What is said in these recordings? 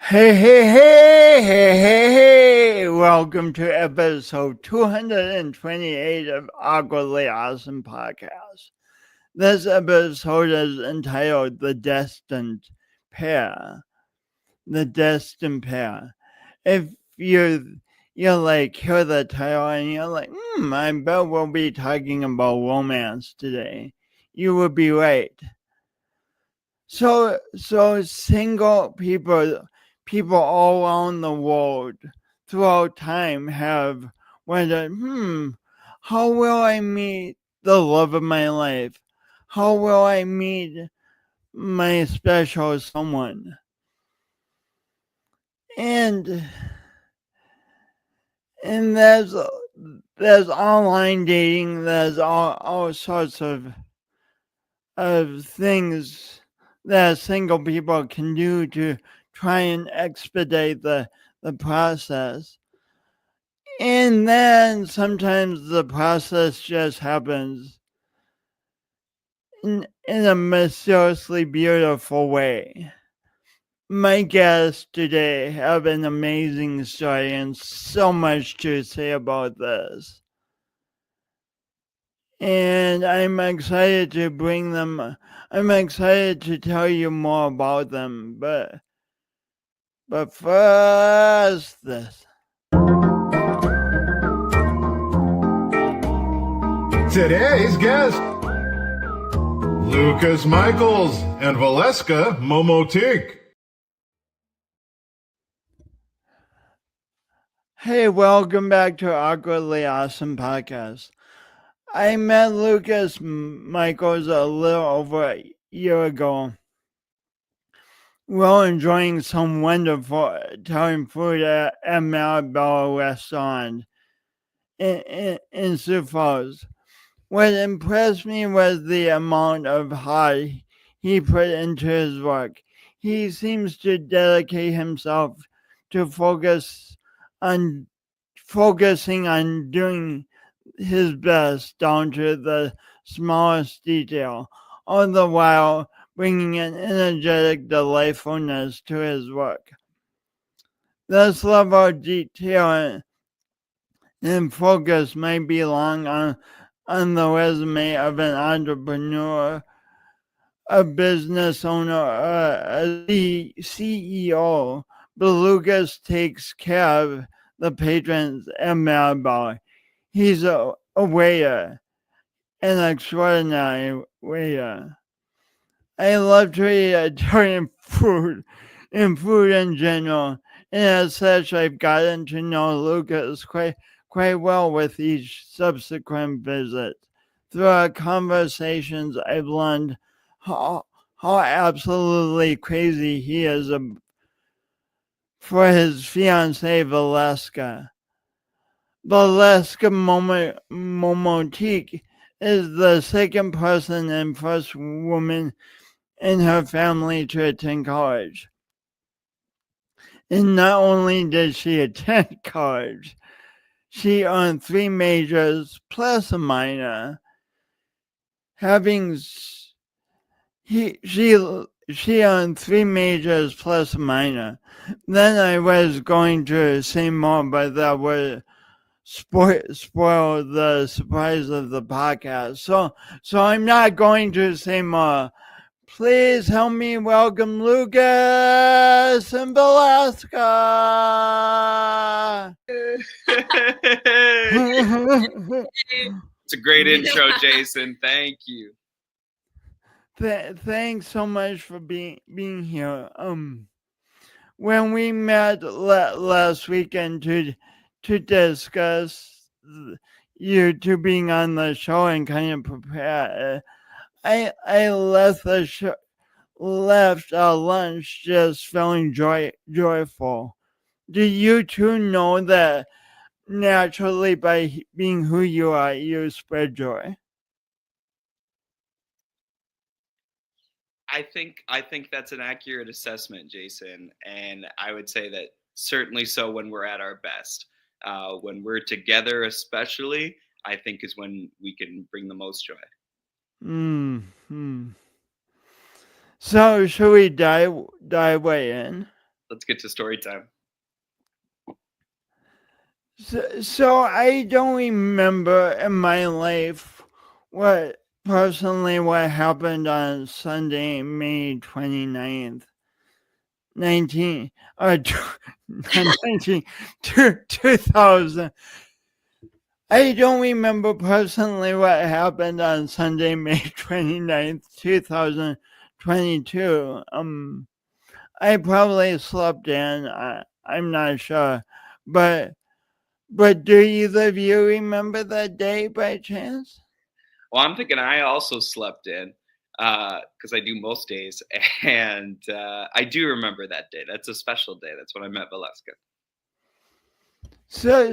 Hey. Welcome to episode 228 of Awkwardly Awesome Podcast. This episode is entitled The Destined Pair. The Destined Pair. If you like hear the title and you're like, I bet we'll be talking about romance today, you would be right. So single people all around the world throughout time have wondered, how will I meet the love of my life? How will I meet my special someone? And there's online dating, there's all sorts of things that single people can do to try and expedite the process. And then sometimes the process just happens in a mysteriously beautiful way. My guests today have an amazing story and so much to say about this. And I'm excited to bring them. I'm excited to tell you more about them. But first, this. Today's guest, Lucas Michaels and Valeska Momotic. Hey, welcome back to Awkwardly Awesome Podcast. I met Lucas Michaels a little over a year ago. We're enjoying some wonderful Italian food at Maribella Ristorante in Sioux Falls. What impressed me was the amount of heart he put into his work. He seems to dedicate himself to focusing on doing his best down to the smallest detail, all the while bringing an energetic delightfulness to his work. This level of detail and focus might belong on the resume of an entrepreneur, a business owner, a CEO, but Lucas takes care of the patrons at Maribel. He's a waiter, an extraordinary waiter. I love to eat Italian food and food in general, and as such, I've gotten to know Lucas quite well with each subsequent visit. Through our conversations, I've learned how absolutely crazy he is for his fiance Valeska. Valeska Momotic is the second person and first woman in her family to attend college. And not only did she attend college, she earned 3 majors plus a minor. She earned 3 majors plus a minor. Then I was going to say more, but that would spoil the surprise of the podcast. So I'm not going to say more. Please help me welcome Lucas and Valeska. It's a great intro, Jason. Thank you. Thanks so much for being here. When we met last weekend to discuss you two being on the show and kind of prepare, I left lunch just feeling joyful. Do you two know that naturally by being who you are, you spread joy? I think that's an accurate assessment, Jason, and I would say that certainly so when we're at our best. When we're together, especially, I think is when we can bring the most joy. Hmm. So should we dive way in? let's get to story time. So I don't remember in my life what happened on Sunday, May 29th, 19, 19, 2000. I don't remember personally what happened on Sunday, May 29th, 2022. I probably slept in. I'm not sure. But do either of you remember that day by chance? Well, I'm thinking I also slept in because I do most days, and I do remember that day. That's a special day. That's when I met Valeska. So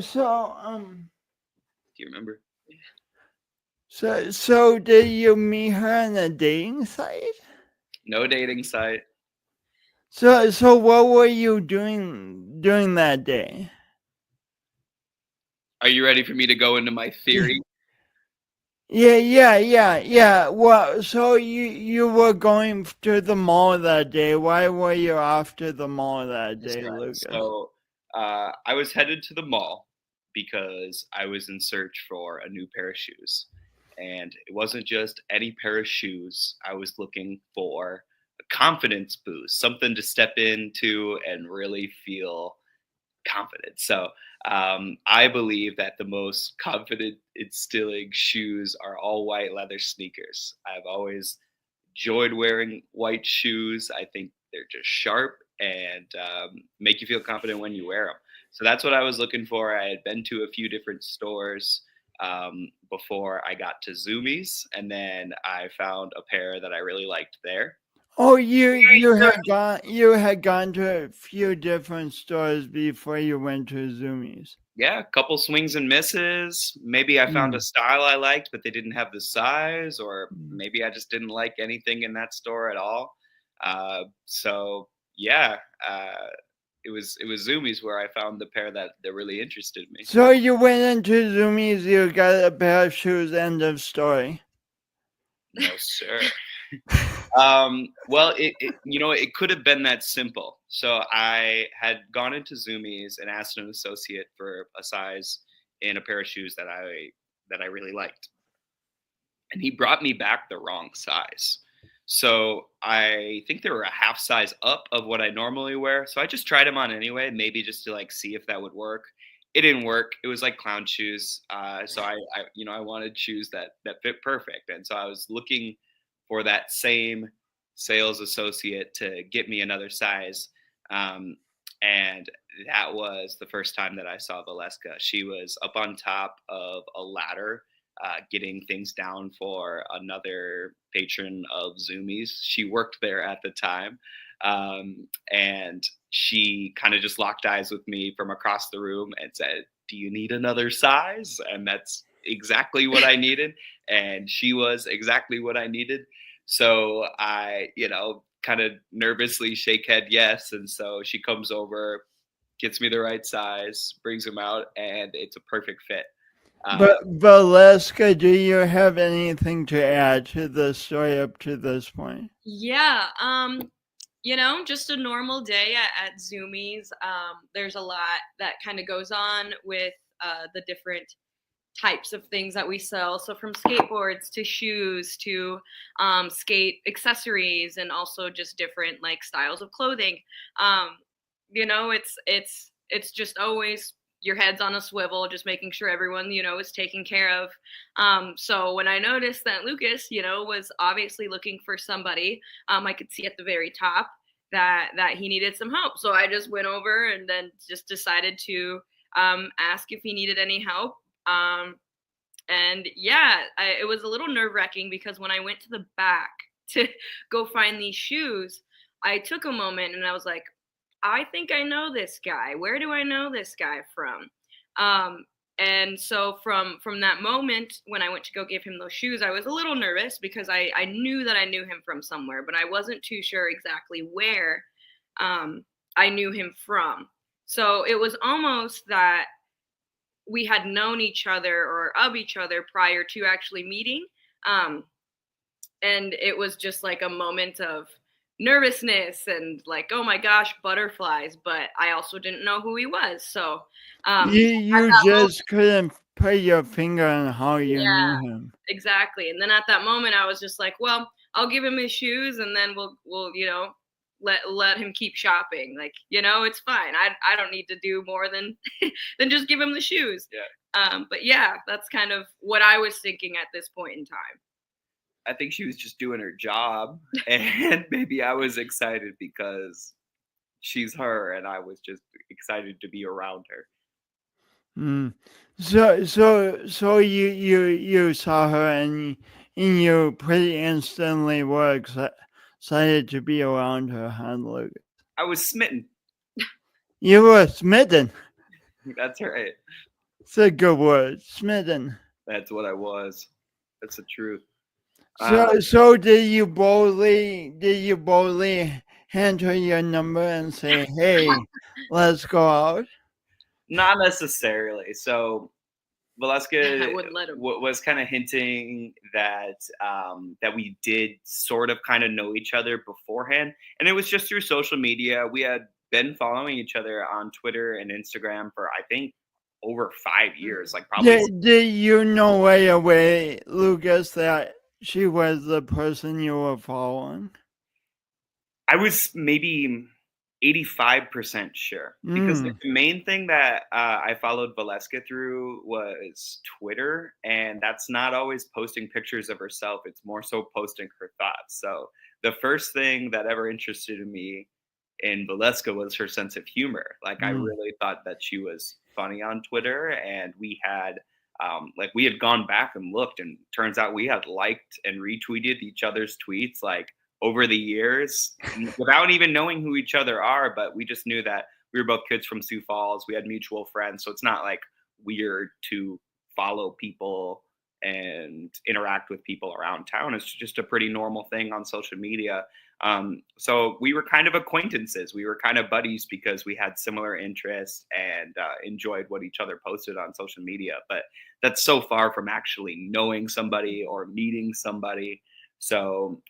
Do you remember? so did you meet her on a dating site? No dating site. So what were you doing during that day? Are you ready for me to go into my theory? Yeah. Well, so you were going to the mall that day. Why were you off to the mall that day, Lucas? So I was headed to the mall because I was in search for a new pair of shoes. And it wasn't just any pair of shoes. I was looking for a confidence boost, something to step into and really feel confident. So I believe that the most confident instilling shoes are all white leather sneakers. I've always enjoyed wearing white shoes. I think they're just sharp and make you feel confident when you wear them. So that's what I was looking for. I had been to a few different stores before I got to Zoomies, and then I found a pair that I really liked there. Oh, you had gone to a few different stores before you went to Zoomies. Yeah, a couple swings and misses. Maybe I found a style I liked, but they didn't have the size, or maybe I just didn't like anything in that store at all. So yeah, it was Zoomies where I found the pair that really interested me. So you went into Zoomies, you got a pair of shoes. End of story. No, sir. Well, it could have been that simple. So I had gone into Zoomies and asked an associate for a size in a pair of shoes that I really liked, and he brought me back the wrong size. So I think they were a half size up of what I normally wear. So I just tried them on anyway, maybe just to like see if that would work. It didn't work. It was like clown shoes. So I wanted shoes that fit perfect, and so I was looking for that same sales associate to get me another size. And that was the first time that I saw Valeska. She was up on top of a ladder, getting things down for another patron of Zoomies. She worked there at the time. And she kind of just locked eyes with me from across the room and said, "Do you need another size?" And that's exactly what I needed. And she was exactly what I needed. So I, kind of nervously shake head yes. And so she comes over, gets me the right size, brings them out, and it's a perfect fit. But Valeska, do you have anything to add to the story up to this point? Yeah. Just a normal day at Zoomies. There's a lot that kind of goes on with the different types of things that we sell. So from skateboards to shoes to skate accessories, and also just different like styles of clothing. It's just always your head's on a swivel, just making sure everyone, is taken care of. So when I noticed that Lucas, was obviously looking for somebody, I could see at the very top that he needed some help. So I just went over and then just decided to ask if he needed any help. And yeah, it was a little nerve-wracking because when I went to the back to go find these shoes, I took a moment and I was like, I think I know this guy. Where do I know this guy from? And so from that moment when I went to go give him those shoes, I was a little nervous because I knew that I knew him from somewhere, but I wasn't too sure exactly where I knew him from. So it was almost that we had known each other or of each other prior to actually meeting. And it was just like a moment of nervousness and like, oh my gosh, butterflies. But I also didn't know who he was. So You just couldn't put your finger on how you knew him. exactly. And then at that moment, I was just like, well, I'll give him his shoes, and then we'll let him keep shopping. Like, it's fine. I don't need to do more than than just give him the shoes. Yeah. But yeah, that's kind of what I was thinking at this point in time. I think she was just doing her job, and maybe I was excited because she's her, and I was just excited to be around her. Mm. So you saw her and you pretty instantly were excited to be around her, huh, Luke? I was smitten. You were smitten. That's right. It's a good word, smitten. That's what I was. That's the truth. So did you boldly hand her your number and say, "Hey, let's go out"? Not necessarily. So Valeska I wouldn't let him. was kind of hinting that that we did sort of kind of know each other beforehand, and it was just through social media. We had been following each other on Twitter and Instagram for I think over 5 years, like probably. Did you know right away, Lucas, that she was the person you were following? I was maybe 85% sure because the main thing that I followed Valeska through was Twitter, and that's not always posting pictures of herself. It's more so posting her thoughts. So the first thing that ever interested me in Valeska was her sense of humor. Like I really thought that she was funny on Twitter, and we had gone back and looked, and turns out we had liked and retweeted each other's tweets like over the years without even knowing who each other are. But we just knew that we were both kids from Sioux Falls. We had mutual friends. So it's not like weird to follow people and interact with people around town. It's just a pretty normal thing on social media. So we were kind of acquaintances. We were kind of buddies because we had similar interests and enjoyed what each other posted on social media. But that's so far from actually knowing somebody or meeting somebody. So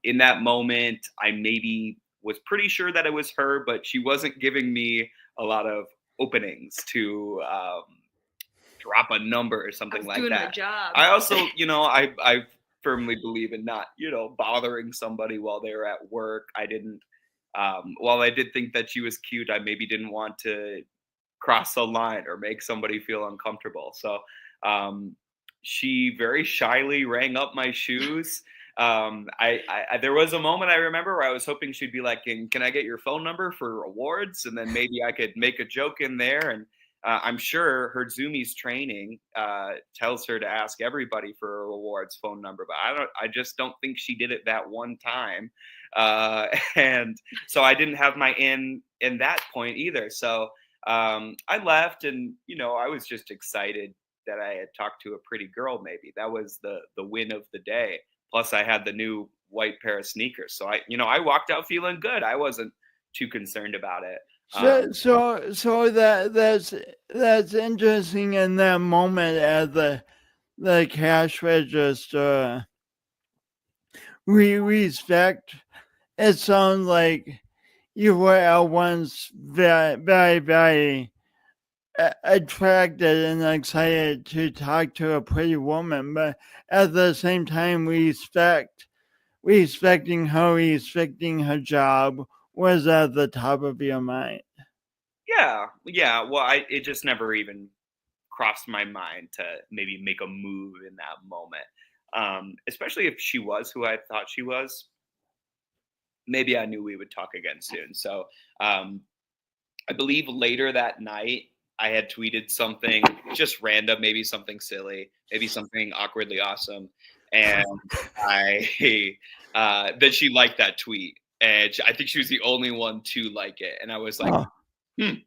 in that moment, I maybe was pretty sure that it was her, but she wasn't giving me a lot of openings to drop a number or something like doing that. my job. I also, I firmly believe in not, bothering somebody while they're at work. I didn't, while I did think that she was cute, I maybe didn't want to cross the line or make somebody feel uncomfortable. So she very shyly rang up my shoes. There was a moment I remember where I was hoping she'd be like, can I get your phone number for awards? And then maybe I could make a joke in there. And I'm sure her Zoomies training tells her to ask everybody for a rewards phone number, but I just don't think she did it that one time. And so I didn't have my in that point either. So I left, and I was just excited that I had talked to a pretty girl. Maybe that was the win of the day. Plus I had the new white pair of sneakers. So I walked out feeling good. I wasn't too concerned about it. So that's interesting. In that moment at the cash register, we respect. It sounds like you were at once very, very, very attracted and excited to talk to a pretty woman, but at the same time, respecting her job was at the top of your mind. Yeah. Well, it just never even crossed my mind to maybe make a move in that moment. Especially if she was who I thought she was. Maybe I knew we would talk again soon. So I believe later that night I had tweeted something just random, maybe something silly, maybe something awkwardly awesome, and that she liked that tweet, and I think she was the only one to like it, and I was like, then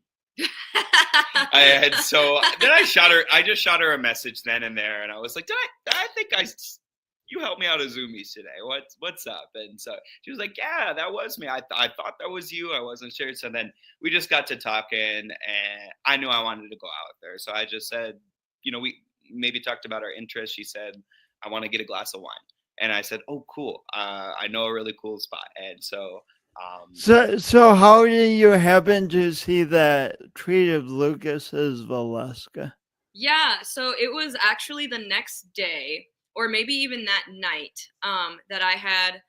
I just shot her a message then and there, and I was like, I think you helped me out of Zoomies today. What's up? And so she was like, yeah, that was me. I thought that was you. I wasn't sure. So then we just got to talking, and I knew I wanted to go out with her. So I just said, we maybe talked about our interests. She said, I want to get a glass of wine. And I said, "Oh, cool! I know a really cool spot." And so, So how did you happen to see that tweet of Lucas's Valeska? Yeah, so it was actually the next day, or maybe even that night, that I had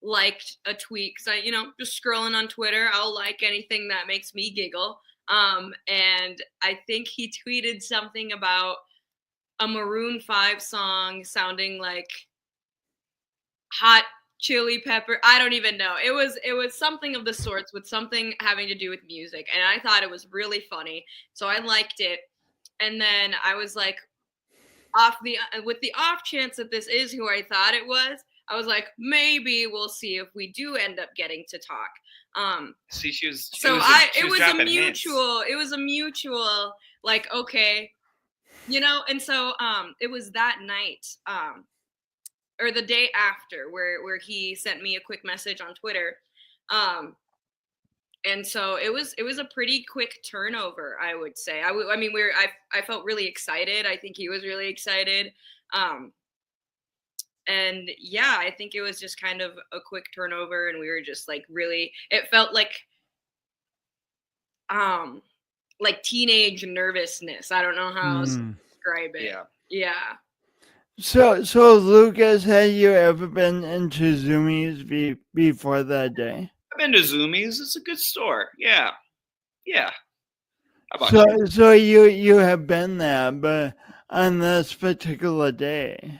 liked a tweet because just scrolling on Twitter, I'll like anything that makes me giggle. And I think he tweeted something about a Maroon 5 song sounding like hot chili pepper. I don't even know. It was something of the sorts with something having to do with music, and I thought it was really funny. So I liked it. And then I was like, with the off chance that this is who I thought it was, I was like, maybe we'll see if we do end up getting to talk. see, she was It was a dropping hints. mutual like, okay, and so it was that night, or the day after, where he sent me a quick message on Twitter. And so it was a pretty quick turnover, I would say. I mean, I felt really excited. I think he was really excited. And yeah, I think it was just kind of a quick turnover, and we were just like really. It felt like teenage nervousness. I don't know how else to describe it. Yeah. Yeah. So Lucas, had you ever been into Zoomies before that day? I've been to Zoomies. It's a good store. Yeah. How about you? So you have been there, but on this particular day.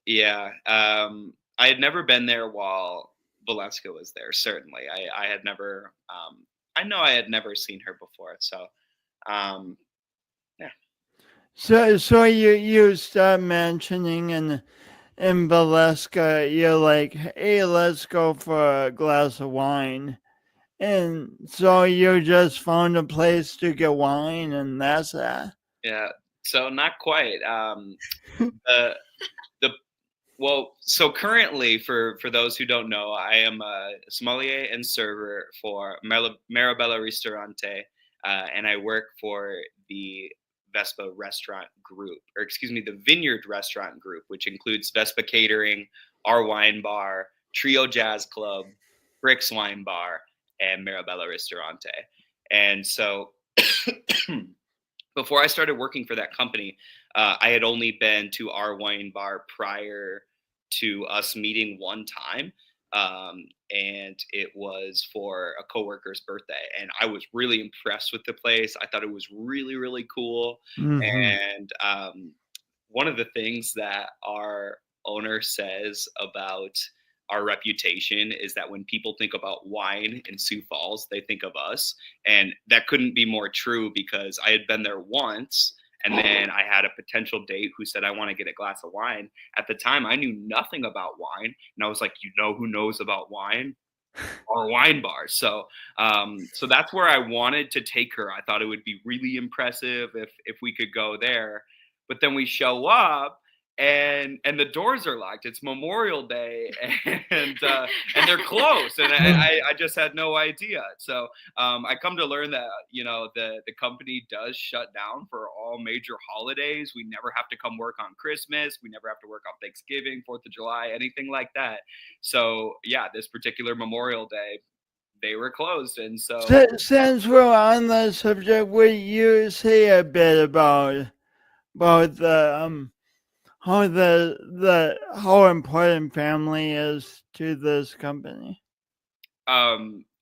Yeah. I had never been there while Valeska was there. Certainly, I had never. I know I had never seen her before. So, yeah. So you start mentioning in Valeska, you're like, hey, let's go for a glass of wine. And so you just found a place to get wine, and that's that. Yeah. So not quite. The Well, so currently, for those who don't know, I am a sommelier and server for Maribella Ristorante, and I work for the Vespa Restaurant Group, or excuse me, the Vineyard Restaurant Group, which includes Vespa Catering, our wine bar, Trio Jazz Club, Bricks Wine Bar, and Maribella Ristorante. And so, before I started working for that company, I had only been to our wine bar prior to us meeting one time. And it was for a coworker's birthday. And I was really impressed with the place. I thought it was really, really cool. And one of the things that our owner says about our reputation is that when people think about wine in Sioux Falls, they think of us. And that couldn't be more true because I had been there once. And then I had a potential date who said, I want to get a glass of wine. At the time, I knew nothing about wine. And I was like, you know who knows about wine? Our wine bar. So that's where I wanted to take her. I thought it would be really impressive if we could go there. But then we show up and the doors are locked. It's Memorial Day and they're closed. And I just had no idea. So I come to learn that, the company does shut down for all major holidays. We never have to come work on Christmas. We never have to work on Thanksgiving, 4th of July, anything like that. So yeah, this particular Memorial Day, they were closed. And so since we're on the subject, would you say a bit about the how important family is to this company?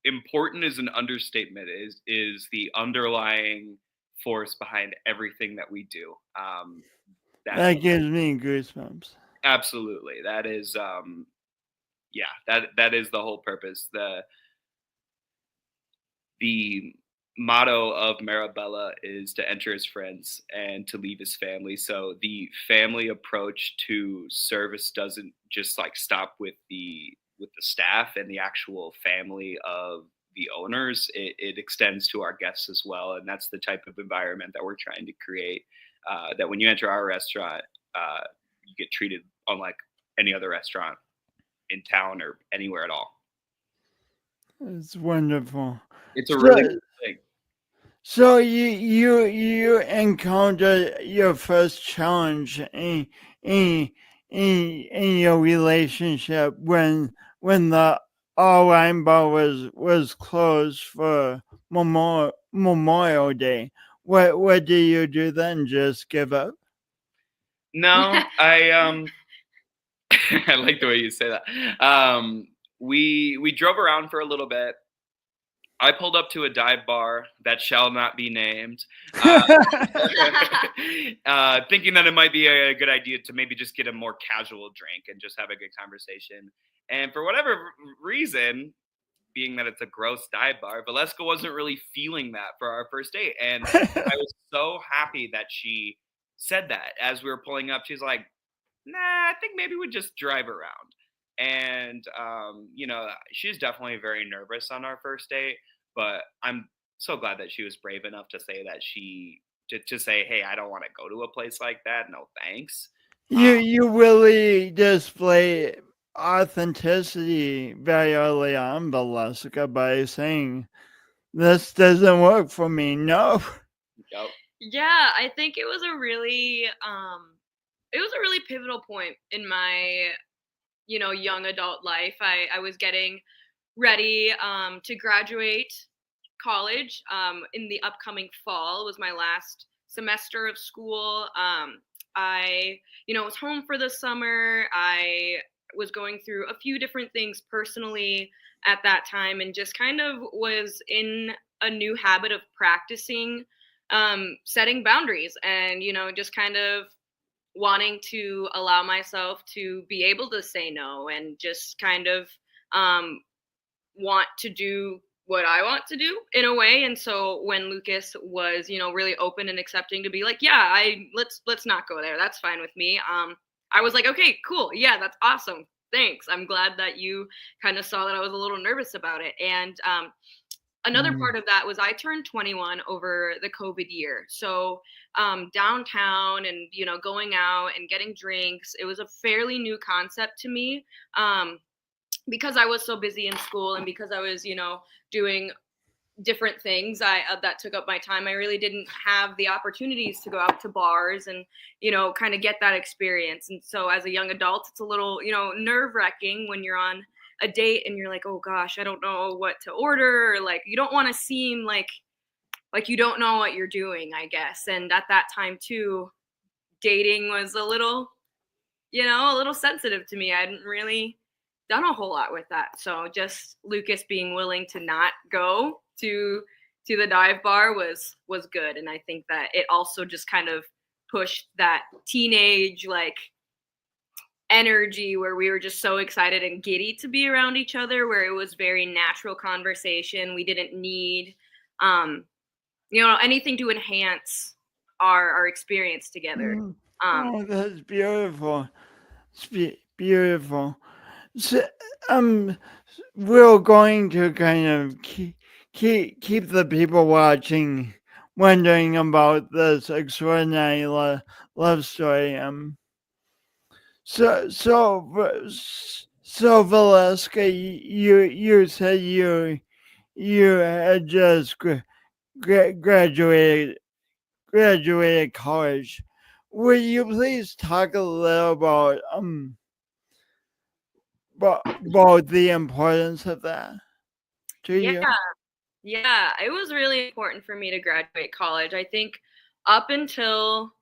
Important is an understatement. Is the underlying force behind everything that we do. That gives me goosebumps. Absolutely, that is that is the whole purpose. The motto of Maribella is to enter his friends and to leave his family. So the family approach to service doesn't just stop with the staff and the actual family of the owners. It extends to our guests as well. And that's the type of environment that we're trying to create, that when you enter our restaurant, you get treated unlike any other restaurant in town or anywhere at all. It's wonderful. It's a really good thing. So you encountered your first challenge in in your relationship when the all wine bar was closed for Memorial Day? What do you do then? Just give up? No, I I like the way you say that. We drove around for a little bit. I pulled up to a dive bar that shall not be named, thinking that it might be a good idea to maybe just get a more casual drink and just have a good conversation. And for whatever reason, being that it's a gross dive bar, Valeska wasn't really feeling that for our first date. And I was so happy that she said that as we were pulling up. She's like, nah, I think maybe we just drive around. And, she's definitely very nervous on our first date, but I'm so glad that she was brave enough to say that to say, hey, I don't want to go to a place like that. No, thanks. You really display authenticity very early on, Valeska, by saying this doesn't work for me. No. Yep. Yeah, I think it was a really pivotal point in my young adult life. I was getting ready to graduate college in the upcoming fall. It was my last semester of school. I was home for the summer. I was going through a few different things personally at that time, and just kind of was in a new habit of practicing setting boundaries, and just kind of wanting to allow myself to be able to say no, and just kind of want to do what I want to do in a way. And so when Lucas was, really open and accepting to be like, yeah, let's not go there. That's fine with me. I was like, okay, cool. Yeah, that's awesome. Thanks. I'm glad that you kind of saw that I was a little nervous about it. And another part of that was I turned 21 over the COVID year. So downtown and, going out and getting drinks, it was a fairly new concept to me. Because I was so busy in school, and because I was, doing different things that took up my time, I really didn't have the opportunities to go out to bars and, kind of get that experience. And so as a young adult, it's a little, nerve wracking when you're on a date and you're like, oh gosh, I don't know what to order, or like you don't want to seem like you don't know what you're doing, I guess. And at that time too, dating was a little sensitive to me. I hadn't really done a whole lot with that. So just Lucas being willing to not go to the dive bar was good. And I think that it also just kind of pushed that teenage energy where we were just so excited and giddy to be around each other, where it was very natural conversation. We didn't need anything to enhance our experience together. Oh, that's beautiful. It's beautiful. So, we're going to kind of keep the people watching wondering about this extraordinary love story. So Valeska, you said you had just graduated college. Would you please talk a little about the importance of that to you? Yeah, it was really important for me to graduate college. I think up until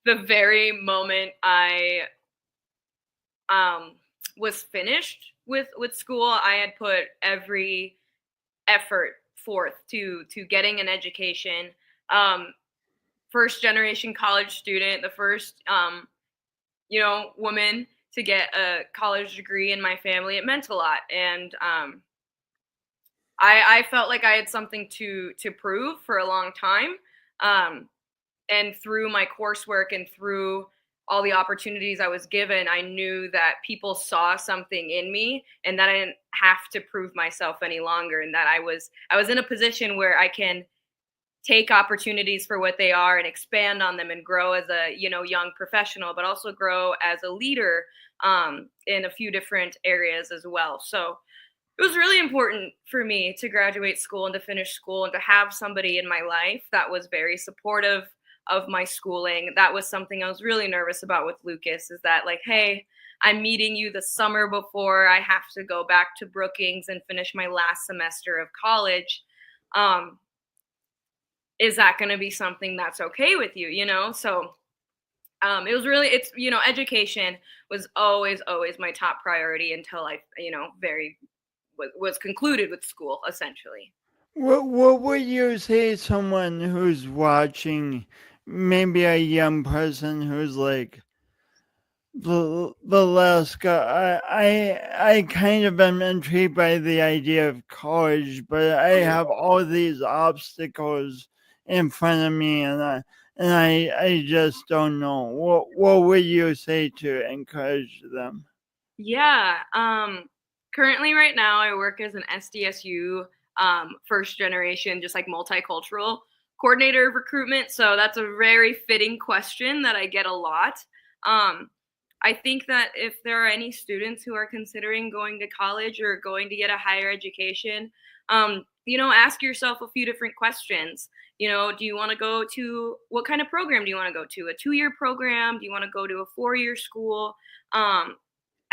the very moment I was finished with school, I had put every effort forth to getting an education. First generation college student, the first woman to get a college degree in my family. It meant a lot, and I felt like I had something to prove for a long time. And through my coursework and through all the opportunities I was given, I knew that people saw something in me, and that I didn't have to prove myself any longer, and that I was in a position where I can take opportunities for what they are and expand on them and grow as a young professional, but also grow as a leader in a few different areas as well. So it was really important for me to graduate school and to finish school and to have somebody in my life that was very supportive of my schooling. That was something I was really nervous about with Lucas, is that like, hey, I'm meeting you the summer before I have to go back to Brookings and finish my last semester of college. Is that going to be something that's okay with you, you know? So it was really, it's, you know, education was always my top priority until I, you know, was concluded with school, essentially. What would you say to someone who's watching, maybe a young person who's like, Valeska, I kind of am intrigued by the idea of college, but I have all these obstacles in front of me, and I just don't know. What would you say to encourage them? Yeah. Currently right now I work as an SDSU first generation, just like multicultural coordinator of recruitment. So that's a very fitting question that I get a lot. I think that if there are any students who are considering going to college or going to get a higher education, you know, ask yourself a few different questions. You know, do you want to go to, what kind of program do you want to go to? A 2-year program? Do you want to go to a 4-year school?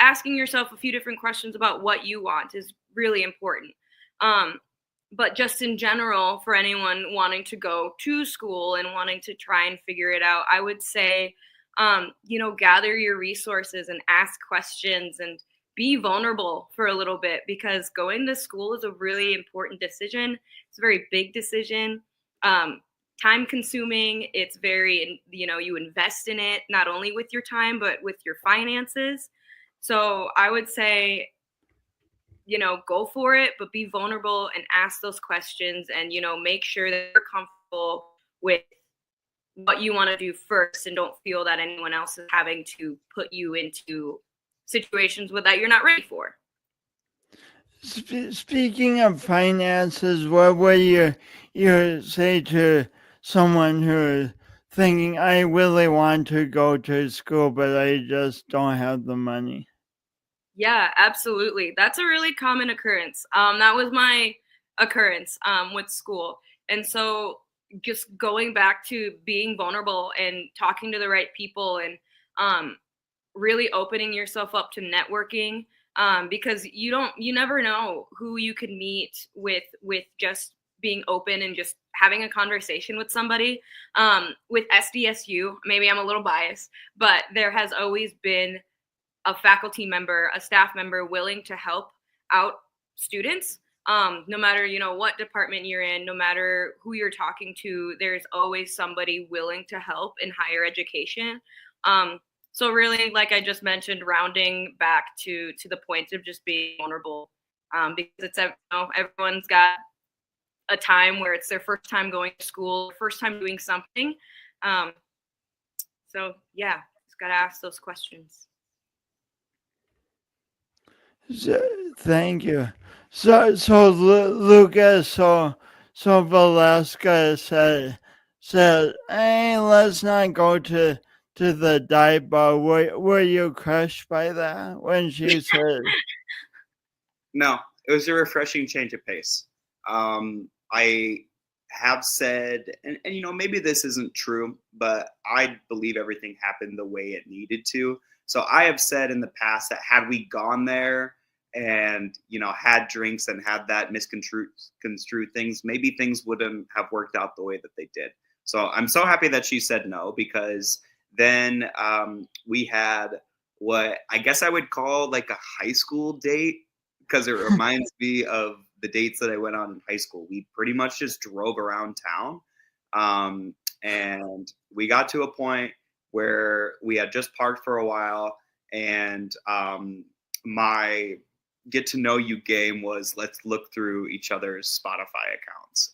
Asking yourself a few different questions about what you want is really important. But just in general, for anyone wanting to go to school and wanting to try and figure it out, I would say, you know, gather your resources and ask questions and be vulnerable for a little bit, because going to school is a really important decision. It's a very big decision, time consuming. It's very, you know, you invest in it, not only with your time, but with your finances. So I would say, you know, go for it, but be vulnerable and ask those questions, and, you know, make sure that you're comfortable with what you want to do first, and don't feel that anyone else is having to put you into situations that you're not ready for. Speaking of finances, what would you say to someone who's thinking, I really want to go to school, but I just don't have the money? Yeah, absolutely. That's a really common occurrence. That was my occurrence with school. And so just going back to being vulnerable and talking to the right people, and really opening yourself up to networking, because you never know who you could meet with just being open and just having a conversation with somebody. With SDSU, maybe I'm a little biased, but there has always been a faculty member, a staff member willing to help out students. No matter, you know, what department you're in, no matter who you're talking to, there's always somebody willing to help in higher education. So really, like I just mentioned, rounding back to the point of just being vulnerable, because it's, you know, everyone's got a time where it's their first time going to school, first time doing something. So yeah, just gotta ask those questions. Thank you. So Lucas, so Valeska said, hey, let's not go to the dive bar. Were you crushed by that when she said? No, it was a refreshing change of pace. I have said, and you know, maybe this isn't true, but I believe everything happened the way it needed to. So I have said in the past that had we gone there and, you know, had drinks and had that misconstrued things, maybe things wouldn't have worked out the way that they did. So I'm so happy that she said no, because then we had what I guess I would call like a high school date, because it reminds me of the dates that I went on in high school. We pretty much just drove around town. And we got to a point where we had just parked for a while, and my get to know you game was, let's look through each other's Spotify accounts,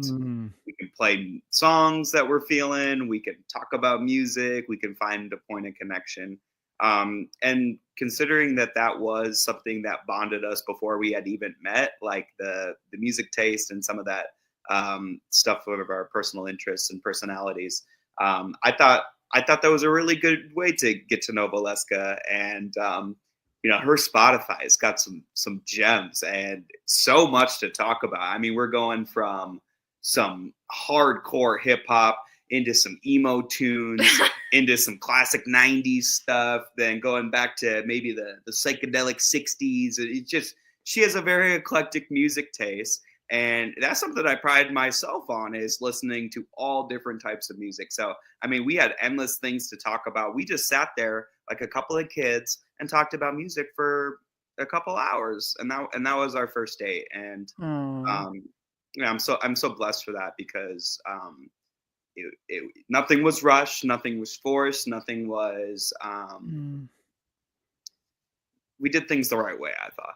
and we can play songs that we're feeling. We can talk about music. We can find a point of connection. And considering that was something that bonded us before we had even met, like the music taste and some of that stuff of our personal interests and personalities, I thought that was a really good way to get to know Valeska. And you know, her Spotify's got some gems and so much to talk about. I mean, we're going from some hardcore hip hop into some emo tunes, into some classic 90s stuff, then going back to maybe the psychedelic 60s. It just, she has a very eclectic music taste. And that's something I pride myself on, is listening to all different types of music. So, I mean, we had endless things to talk about. We just sat there like a couple of kids and talked about music for a couple hours. And that was our first date. And yeah, I'm so blessed for that, because nothing was rushed, nothing was forced, nothing was we did things the right way.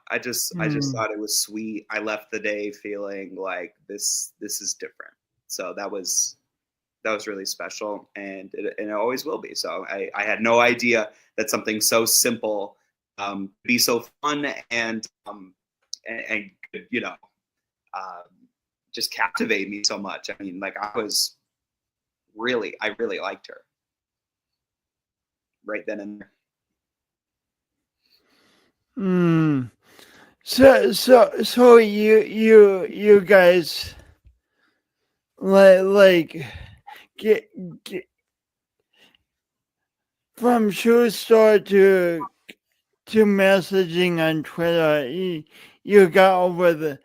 I just thought it was sweet. I left the day feeling like this is different. So that was really special, and it always will be. So I had no idea that something so simple be so fun and you know, just captivate me so much. I mean, like, I really liked her right then and there. So you guys like get from shoe store to messaging on Twitter. You got over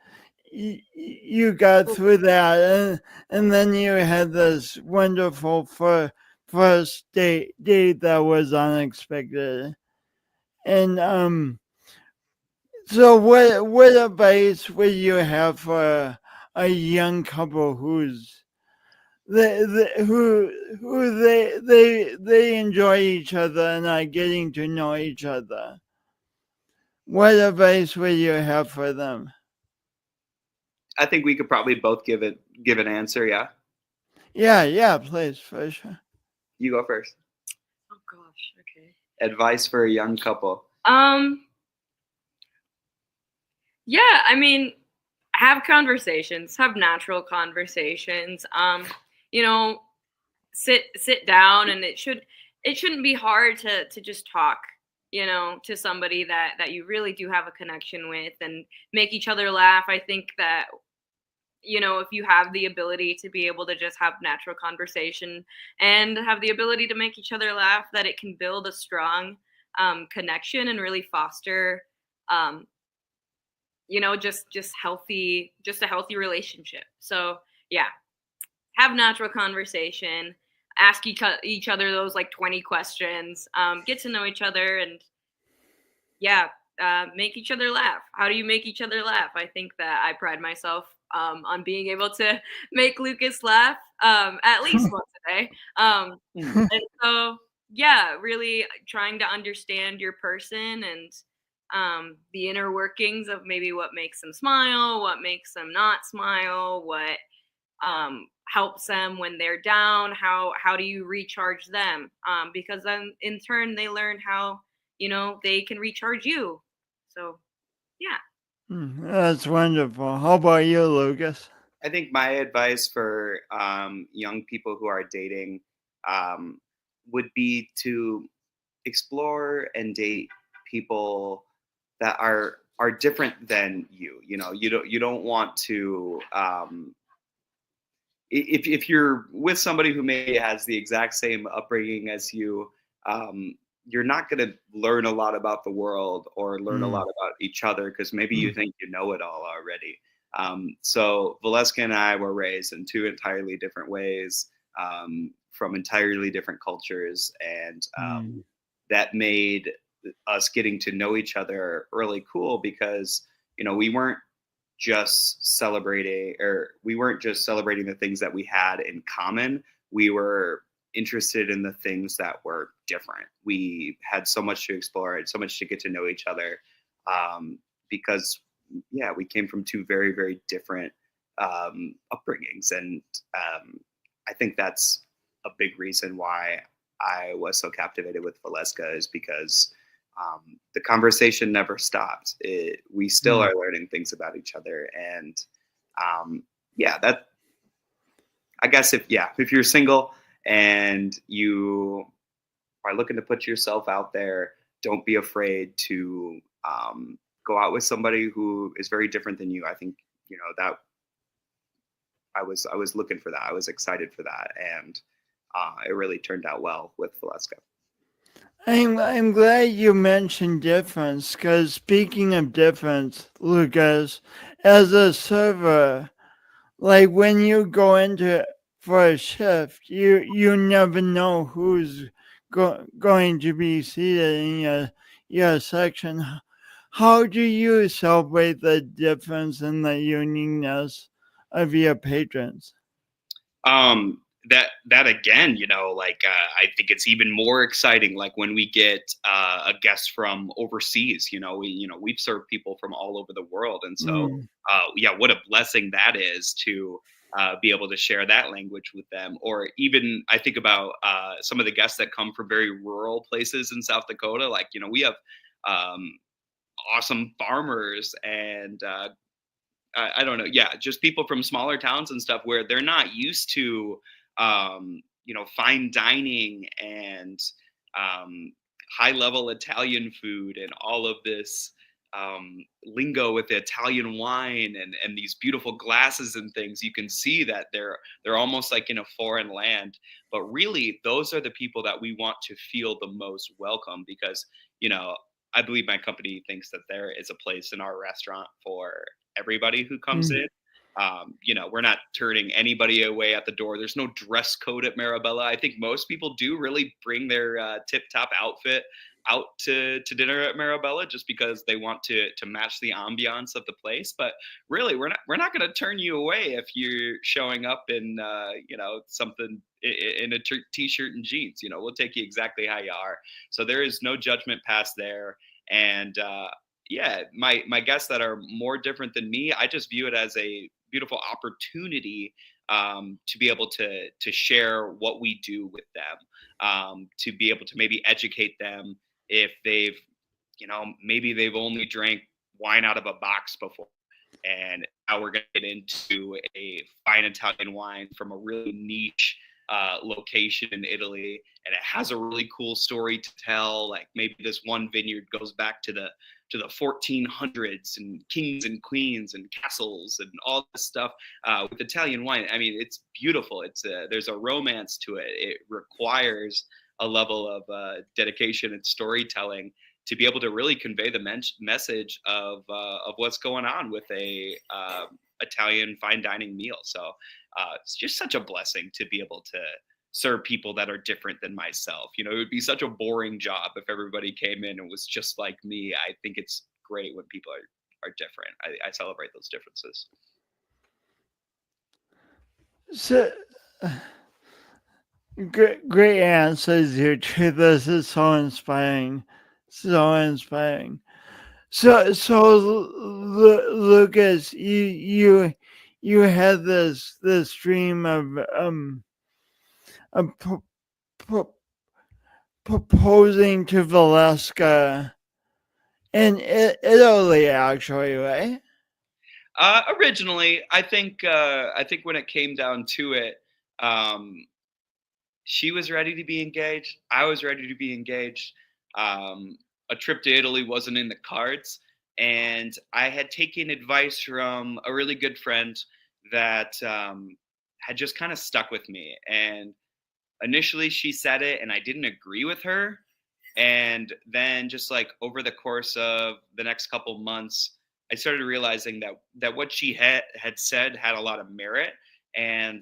you got through that, and then you had this wonderful first date that was unexpected. And so what advice would you have for a young couple who's who they enjoy each other and are getting to know each other? What advice would you have for them? I think we could probably both give an answer. Yeah. Yeah, please, for sure. You go first. Oh gosh, okay. Advice for a young couple. Yeah, I mean, have conversations, have natural conversations. You know, sit down, and it shouldn't be hard to just talk, you know, to somebody that you really do have a connection with, and make each other laugh. I think that, you know, if you have the ability to be able to just have natural conversation and have the ability to make each other laugh, that it can build a strong connection and really foster you know, just a healthy relationship. So yeah, have natural conversation, ask each other those like 20 questions, get to know each other, and yeah, make each other laugh. How do you make each other laugh? I think that I pride myself on being able to make Lucas laugh at least once a day. And so yeah, really trying to understand your person, and the inner workings of maybe what makes them smile, what makes them not smile, what helps them when they're down, how do you recharge them, because then in turn they learn how, you know, they can recharge you. So yeah. That's wonderful. How about you, Lucas? I think my advice for young people who are dating would be to explore and date people that are different than you. You know, you don't want to if you're with somebody who maybe has the exact same upbringing as you, you're not going to learn a lot about the world or learn a lot about each other, because maybe you think you know it all already. So Valeska and I were raised in two entirely different ways, from entirely different cultures, and that made us getting to know each other really cool, because, you know, we weren't just celebrating the things that we had in common. We were interested in the things that were different. We had so much to explore and so much to get to know each other, because yeah, we came from two very, very different upbringings. And I think that's a big reason why I was so captivated with Valeska, is because the conversation never stops. We still are learning things about each other. And yeah, that, I guess if you're single and you are looking to put yourself out there, don't be afraid to go out with somebody who is very different than you. I think, you know, that I was looking for that. I was excited for that. And it really turned out well with Valeska. I'm glad you mentioned difference, because speaking of difference, Lucas, as a server, like when you go into for a shift, you never know who's going to be seated in your section. How do you celebrate the difference and the uniqueness of your patrons? That again, I think it's even more exciting. Like when we get a guest from overseas, we've served people from all over the world, and so Mm. yeah, what a blessing that is to be able to share that language with them. Or even I think about some of the guests that come from very rural places in South Dakota. Like we have um, awesome farmers and I don't know. Yeah, just people from smaller towns and stuff where they're not used to, fine dining and um, high level Italian food and all of this lingo with the Italian wine and these beautiful glasses and things. You can see that they're almost like in a foreign land. But really, those are the people that we want to feel the most welcome because I believe my company thinks that there is a place in our restaurant for everybody who comes Mm. in. We're not turning anybody away at the door. There's no dress code at Maribella. I think most people do really bring their tip top outfit out to dinner at Maribella just because they want to match the ambiance of the place. But really, we're not going to turn you away if you're showing up in something in a t-shirt and jeans. We'll take you exactly how you are. So there is no judgment passed there. And yeah, my guests that are more different than me, I just view it as a beautiful opportunity to be able to share what we do with them, to be able to maybe educate them if they've, maybe they've only drank wine out of a box before. And now we're going to get into a fine Italian wine from a really niche location in Italy, and it has a really cool story to tell. Like maybe this one vineyard goes back to the 1400s and kings and queens and castles and all this stuff with Italian wine. I mean, it's beautiful. There's a romance to it. It requires a level of dedication and storytelling to be able to really convey the message of what's going on with a Italian fine dining meal. So it's just such a blessing to be able to serve people that are different than myself. It would be such a boring job if everybody came in and was just like me. I think it's great when people are different. I celebrate those differences. So, great answers here too. This is so inspiring, so inspiring. So Lucas, you had this dream of pro- proposing to Valeska in Italy, actually, right? Originally, I think when it came down to it, she was ready to be engaged. I was ready to be engaged. A trip to Italy wasn't in the cards, and I had taken advice from a really good friend that had just kind of stuck with me. And initially, she said it, and I didn't agree with her. And then, just like over the course of the next couple months, I started realizing that what she had said had a lot of merit, and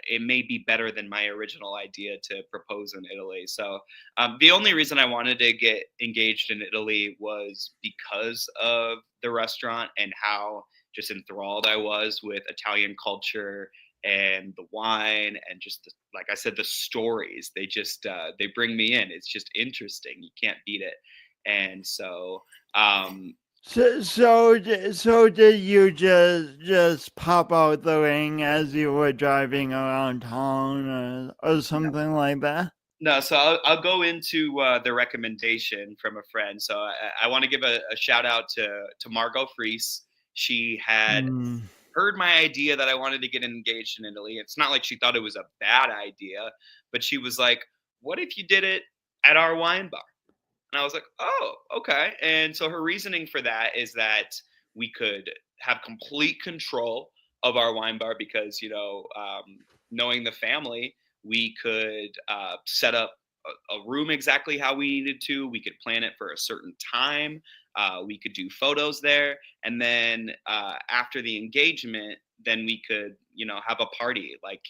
it may be better than my original idea to propose in Italy. So the only reason I wanted to get engaged in Italy was because of the restaurant and how just enthralled I was with Italian culture and the wine and just like I said, the stories. They bring me in. It's just interesting. You can't beat it. And so So did you just pop out the ring as you were driving around town or something like that? no, so I'll go into the recommendation from a friend. So I want to give a shout out to Margot Fries. She had Mm. heard my idea that I wanted to get engaged in Italy. It's not like she thought it was a bad idea, but she was like, "What if you did it at our wine bar?" And I was like, "Oh, okay." And so her reasoning for that is that we could have complete control of our wine bar because, knowing the family, we could set up a room exactly how we needed to. We could plan it for a certain time. We could do photos there. And then after the engagement, then we could, have a party, like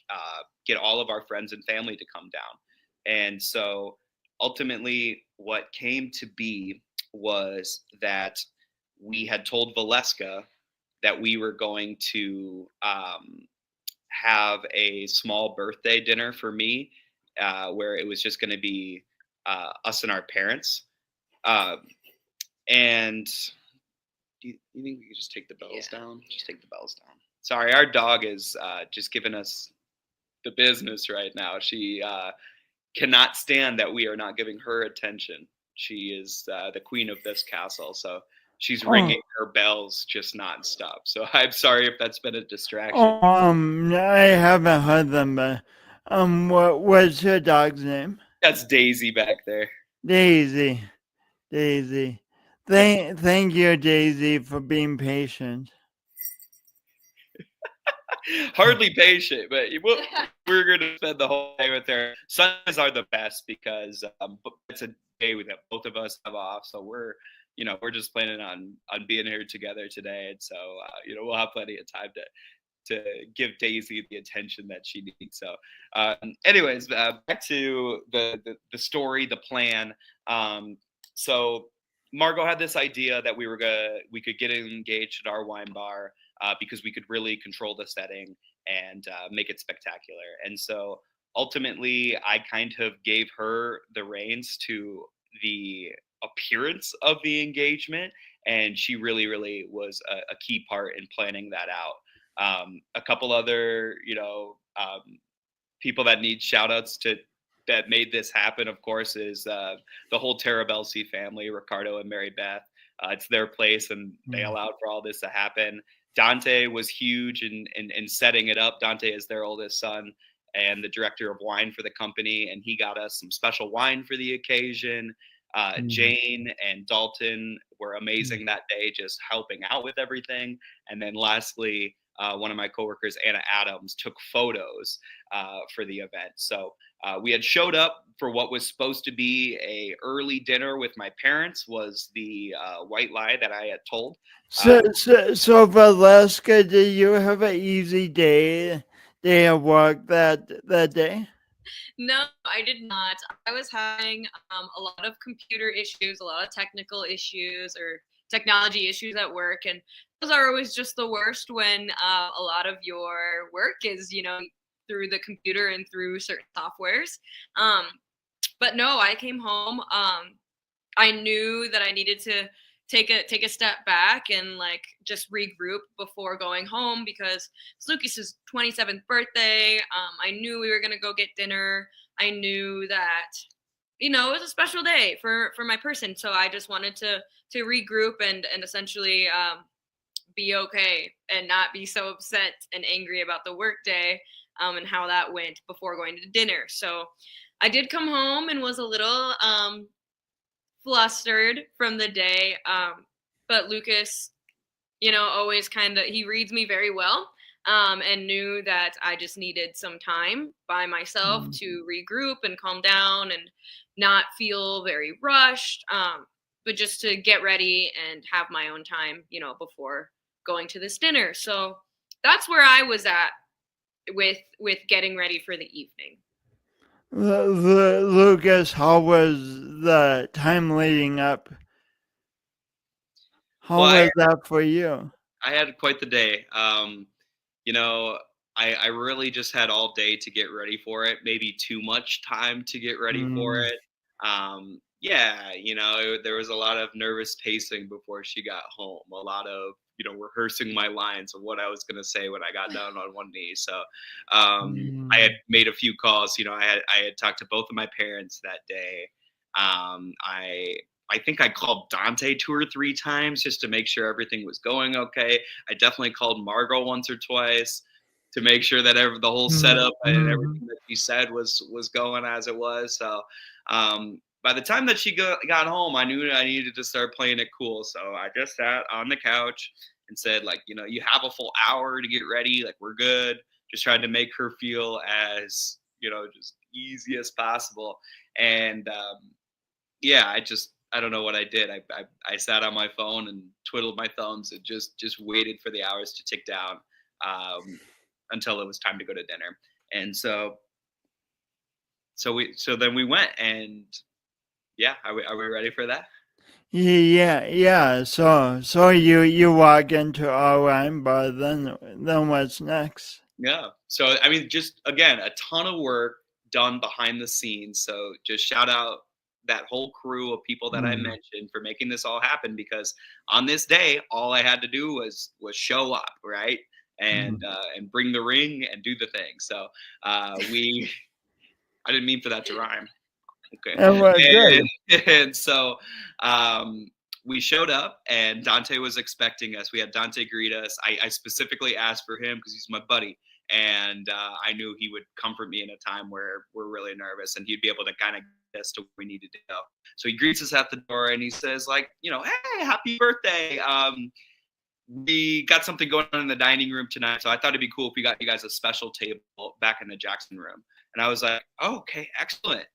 get all of our friends and family to come down. And so ultimately, what came to be was that we had told Valeska that we were going to have a small birthday dinner for me, where it was just going to be us and our parents. And do you think we could just take the bells down? Just take the bells down. Sorry, our dog is just giving us the business right now. She cannot stand that we are not giving her attention. She is the queen of this castle, so she's ringing her bells just nonstop. So I'm sorry if that's been a distraction. I haven't heard them, but what's your dog's name? That's Daisy back there. Daisy. Thank you, Daisy, for being patient. Hardly patient, but we're going to spend the whole day with her. Sundays are the best because it's a day that both of us have off, so we're just planning on being here together today, and so we'll have plenty of time to give Daisy the attention that she needs. So anyways, back to the story, the plan. So Margot had this idea that we could get engaged at our wine bar because we could really control the setting and make it spectacular. And so ultimately, I kind of gave her the reins to the appearance of the engagement, and she really, really was a key part in planning that out. A couple other, people that need shout outs that made this happen, of course, is the whole Terabelsi family, Ricardo and Mary Beth. It's their place, and they allowed for all this to happen. Dante was huge in setting it up. Dante is their oldest son and the director of wine for the company, and he got us some special wine for the occasion. Jane and Dalton were amazing that day, just helping out with everything. And then lastly, one of my coworkers, Anna Adams, took photos for the event. So we had showed up for what was supposed to be a early dinner with my parents, was the white lie that I had told. So Valeska, did you have an easy day of work that day? No, I did not. I was having a lot of computer issues, a lot of technical issues or technology issues at work. And those are always just the worst when a lot of your work is, through the computer and through certain softwares. But no, I came home. I knew that I needed to take a step back and just regroup before going home because it's Lucas's 27th birthday. I knew we were gonna go get dinner. I knew that it was a special day for my person, so I just wanted to regroup and essentially be okay and not be so upset and angry about the work day and how that went before going to dinner. So I did come home and was a little flustered from the day, but Lucas always he reads me very well, and knew that I just needed some time by myself to regroup and calm down and not feel very rushed, but just to get ready and have my own time before going to this dinner. So that's where I was at with getting ready for the evening. Lucas, how was the time leading up? How was that for you? I had quite the day. I really just had all day to get ready for it, maybe too much time to get ready for it. There was a lot of nervous pacing before she got home, a lot of rehearsing my lines of what I was going to say when I got down on one knee. So I had made a few calls. I had talked to both of my parents that day. I think I called Dante 2 or 3 times just to make sure everything was going okay. I definitely called Margot once or twice to make sure that the whole setup and everything that she said was going as it was. So by the time that she got home, I knew I needed to start playing it cool. So I just sat on the couch and said, you have a full hour to get ready. We're good. Just trying to make her feel as just easy as possible. And yeah, I don't know what I did. I sat on my phone and twiddled my thumbs and just waited for the hours to tick down until it was time to go to dinner. And so then we went, and yeah, are we ready for that? Yeah. So you walk into our wine bar, then what's next? Yeah. So I mean, just again, a ton of work done behind the scenes. So just shout out that whole crew of people that I mentioned for making this all happen, because on this day, all I had to do was show up, right? And bring the ring and do the thing. So we I didn't mean for that to rhyme. Okay. And what good? And so we showed up, and Dante was expecting us. We had Dante greet us. I specifically asked for him because he's my buddy. And I knew he would comfort me in a time where we're really nervous, and he'd be able to kind of get us to where we needed to go. So he greets us at the door, and he says, like, hey, happy birthday. We got something going on in the dining room tonight, so I thought it'd be cool if we got you guys a special table back in the Jackson room. And I was like, oh, okay, excellent.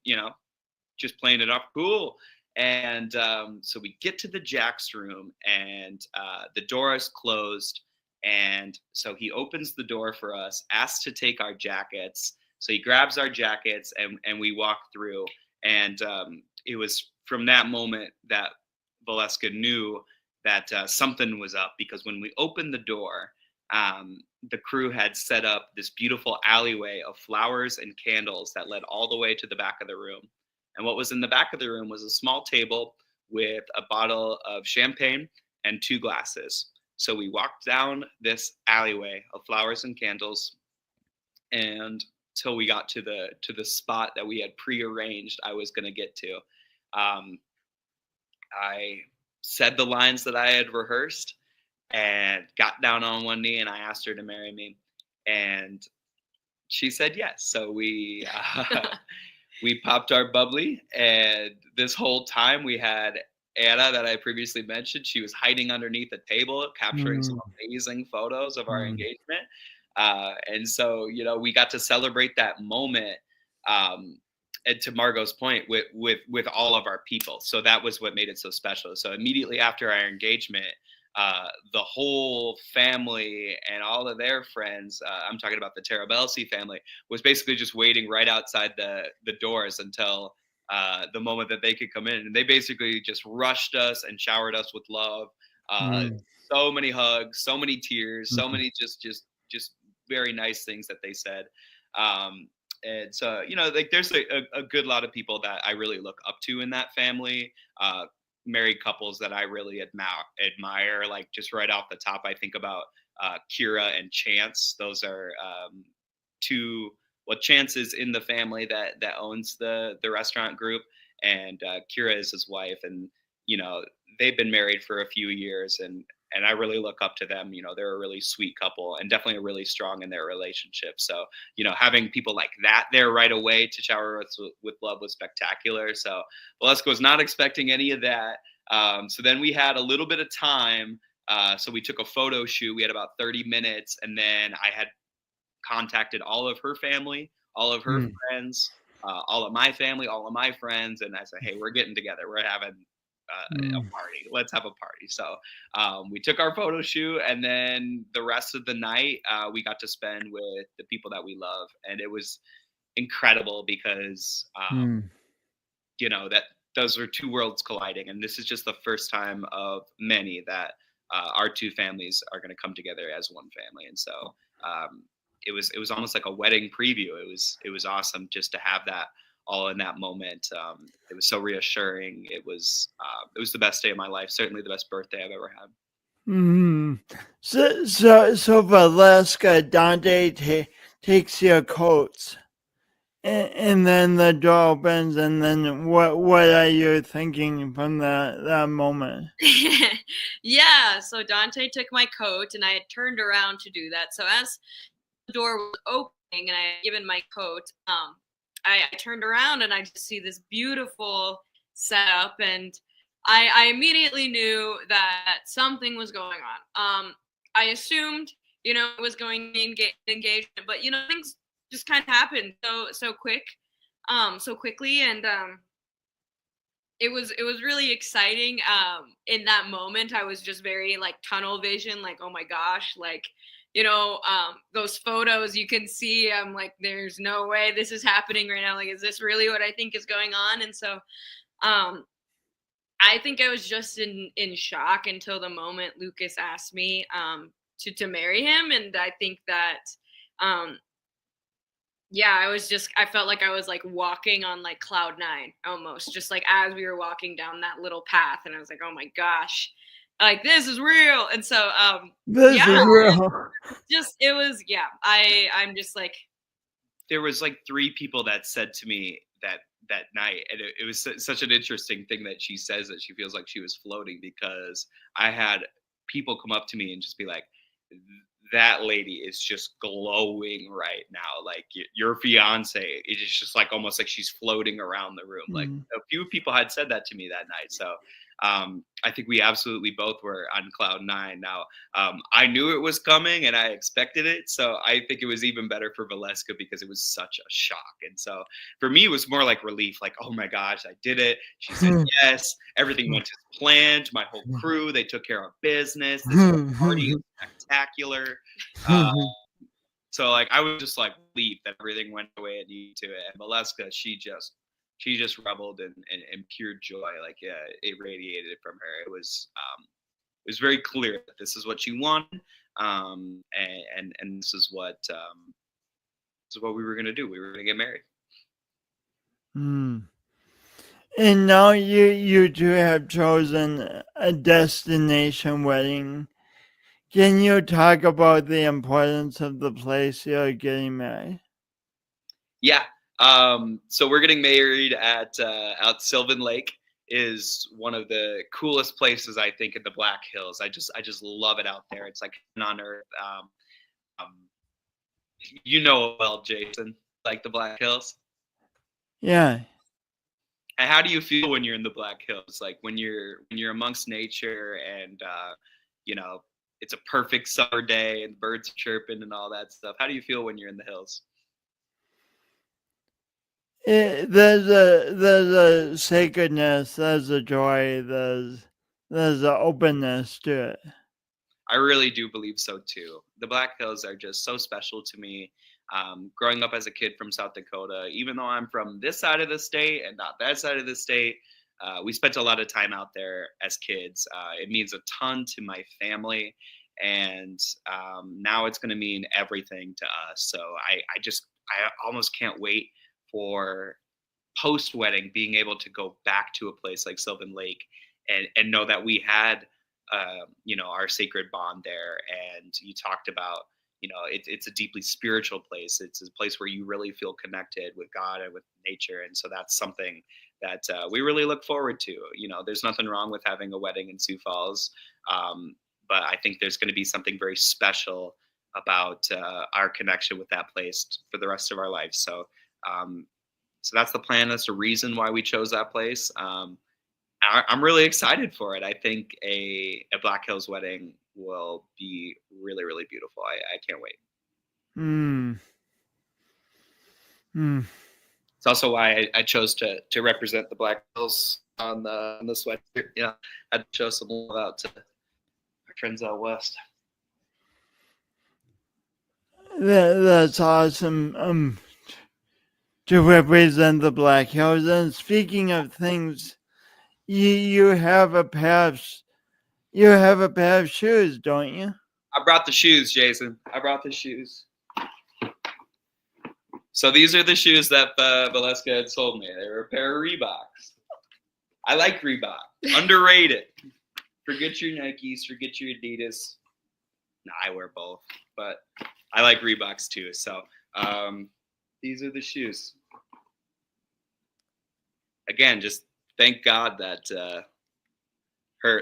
Just playing it up, cool. And so we get to the Jack's room, and the door is closed. And so he opens the door for us, asks to take our jackets. So he grabs our jackets, and we walk through. And it was from that moment that Valeska knew that something was up, because when we opened the door, the crew had set up this beautiful alleyway of flowers and candles that led all the way to the back of the room. And what was in the back of the room was a small table with a bottle of champagne and 2 glasses. So we walked down this alleyway of flowers and candles, and till we got to the spot that we had prearranged I was going to get to. I said the lines that I had rehearsed and got down on one knee, and I asked her to marry me. And she said yes. So we we popped our bubbly, and this whole time we had Anna that I previously mentioned. She was hiding underneath a table, capturing some amazing photos of our engagement. And so, we got to celebrate that moment. And to Margot's point, with all of our people. So that was what made it so special. So immediately after our engagement, the whole family and all of their friends, I'm talking about the Terabelsi family, was basically just waiting right outside the doors until the moment that they could come in. And they basically just rushed us and showered us with love. So many hugs, so many tears, so many just very nice things that they said. And so, like, there's a good lot of people that I really look up to in that family. Married couples that I really admire. Like, just right off the top, I think about Kira and Chance. Those are Chance is in the family that owns the restaurant group, and Kira is his wife, and they've been married for a few years, and I really look up to them. They're a really sweet couple, and definitely really strong in their relationship. So, having people like that there right away to shower us with love was spectacular. So Valeska was not expecting any of that. So then we had a little bit of time. So we took a photo shoot. We had about 30 minutes, and then I had contacted all of her family, all of her friends, all of my family, all of my friends, and I said, hey, we're getting together. We're having a party. Let's have a party. So we took our photo shoot, and then the rest of the night we got to spend with the people that we love, and it was incredible because that those were 2 worlds colliding, and this is just the first time of many that our 2 families are going to come together as one family. And so it was almost like a wedding preview. It was awesome just to have that all in that moment. It was so reassuring. It was the best day of my life. Certainly the best birthday I've ever had. So Valeska, Dante takes your coats, and then the door opens, and then what are you thinking from that moment? Yeah, so Dante took my coat, and I had turned around to do that. So as the door was opening and I had given my coat, I turned around and I just see this beautiful setup, and I immediately knew that something was going on. I assumed, it was going to be engagement, but things just kind of happened so quickly, and it was really exciting. In that moment, I was just very like tunnel vision, like, oh my gosh, like, those photos you can see, I'm like, there's no way this is happening right now. Like, is this really what I think is going on? And so I think I was just in shock until the moment Lucas asked me to marry him. And I think that I felt like I was like walking on like cloud nine almost, just like as we were walking down that little path. And I was like, oh my gosh, like this is real. And so This is real. I'm just like, there was like 3 people that said to me that night, and it was such an interesting thing that she says that she feels like she was floating, because I had people come up to me and just be like, that lady is just glowing right now, like your fiance, it is just like almost like she's floating around the room. Like a few people had said that to me that night. So I think we absolutely both were on cloud 9. Now, I knew it was coming and I expected it. So I think it was even better for Valeska because it was such a shock. And so for me, it was more like relief, like, oh my gosh, I did it. She said yes. Everything went as planned. My whole crew, they took care of business. This whole party was spectacular. So like I was just like relieved that everything went the way it needed to. And Valeska, she just reveled in pure joy. Like, yeah, it radiated from her. It was very clear that this is what she wanted, and this is what we were gonna do. We were gonna get married. And now you two have chosen a destination wedding. Can you talk about the importance of the place you're getting married? Yeah. So we're getting married at Sylvan Lake. Is one of the coolest places, I think, in the Black Hills. I just love it out there. It's like on earth. Well, Jason, like the Black Hills. Yeah. And how do you feel when you're in the Black Hills? Like when you're amongst nature and it's a perfect summer day and birds are chirping and all that stuff. How do you feel when you're in the hills? There's a sacredness, there's a joy, there's an openness to it. I really do believe so too. The Black Hills are just so special to me. Growing up as a kid from South Dakota, even though I'm from this side of the state and not that side of the state, we spent a lot of time out there as kids. It means a ton to my family, and now it's going to mean everything to us. So I almost can't wait for post-wedding being able to go back to a place like Sylvan Lake and know that we had our sacred bond there. And you talked about, it's a deeply spiritual place. It's a place where you really feel connected with God and with nature. And so that's something that we really look forward to. There's nothing wrong with having a wedding in Sioux Falls, but I think there's going to be something very special about our connection with that place for the rest of our life. So that's the plan. That's the reason why we chose that place. I'm really excited for it. I think a Black Hills wedding will be really, really beautiful. I can't wait. It's also why I chose to represent the Black Hills on the sweatshirt. Yeah, I had to show some love out to our friends out west. That's awesome. To represent the Black Hills. And speaking of things, you have a pair of shoes, don't you? I brought the shoes, Jason. I brought the shoes. So these are the shoes that Valeska had sold me. They were a pair of Reeboks. I like Reebok. Underrated. Forget your Nikes. Forget your Adidas. No, I wear both, but I like Reeboks too. So these are the shoes. Again, just thank God that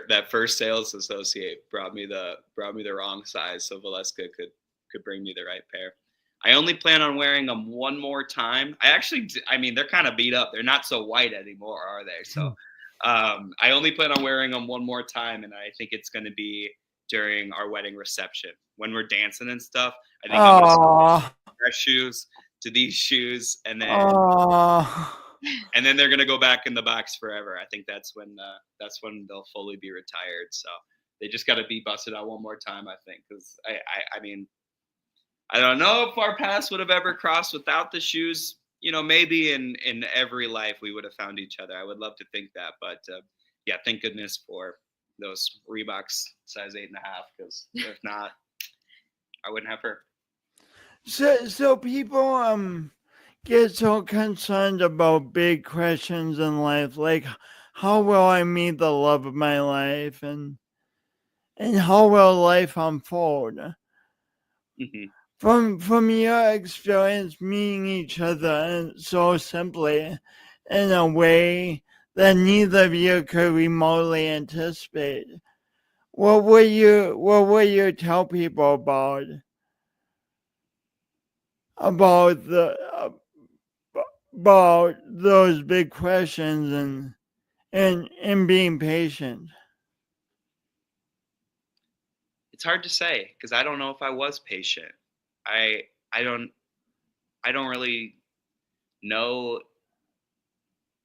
that first sales associate brought me the wrong size, so Valeska could bring me the right pair. I only plan on wearing them one more time. They're kind of beat up. They're not so white anymore, are they? So I only plan on wearing them one more time, and I think it's going to be during our wedding reception when we're dancing and stuff. I think I'm going to wear dress shoes to these shoes, and then Oh, they're gonna go back in the box forever. I think that's when they'll fully be retired. So they just got to be busted out one more time, I think, because I mean, I don't know if our paths would have ever crossed without the shoes. Maybe in every life we would have found each other. I would love to think that, but yeah, thank goodness for those Reeboks size 8.5, because if not, I wouldn't have her. so people get so concerned about big questions in life, like how will I meet the love of my life, and how will life unfold? Mm-hmm. From your experience meeting each other and so simply, in a way that neither of you could remotely anticipate, what would you tell people about about those big questions and being patient? It's hard to say because I don't know if I was patient. I I don't really know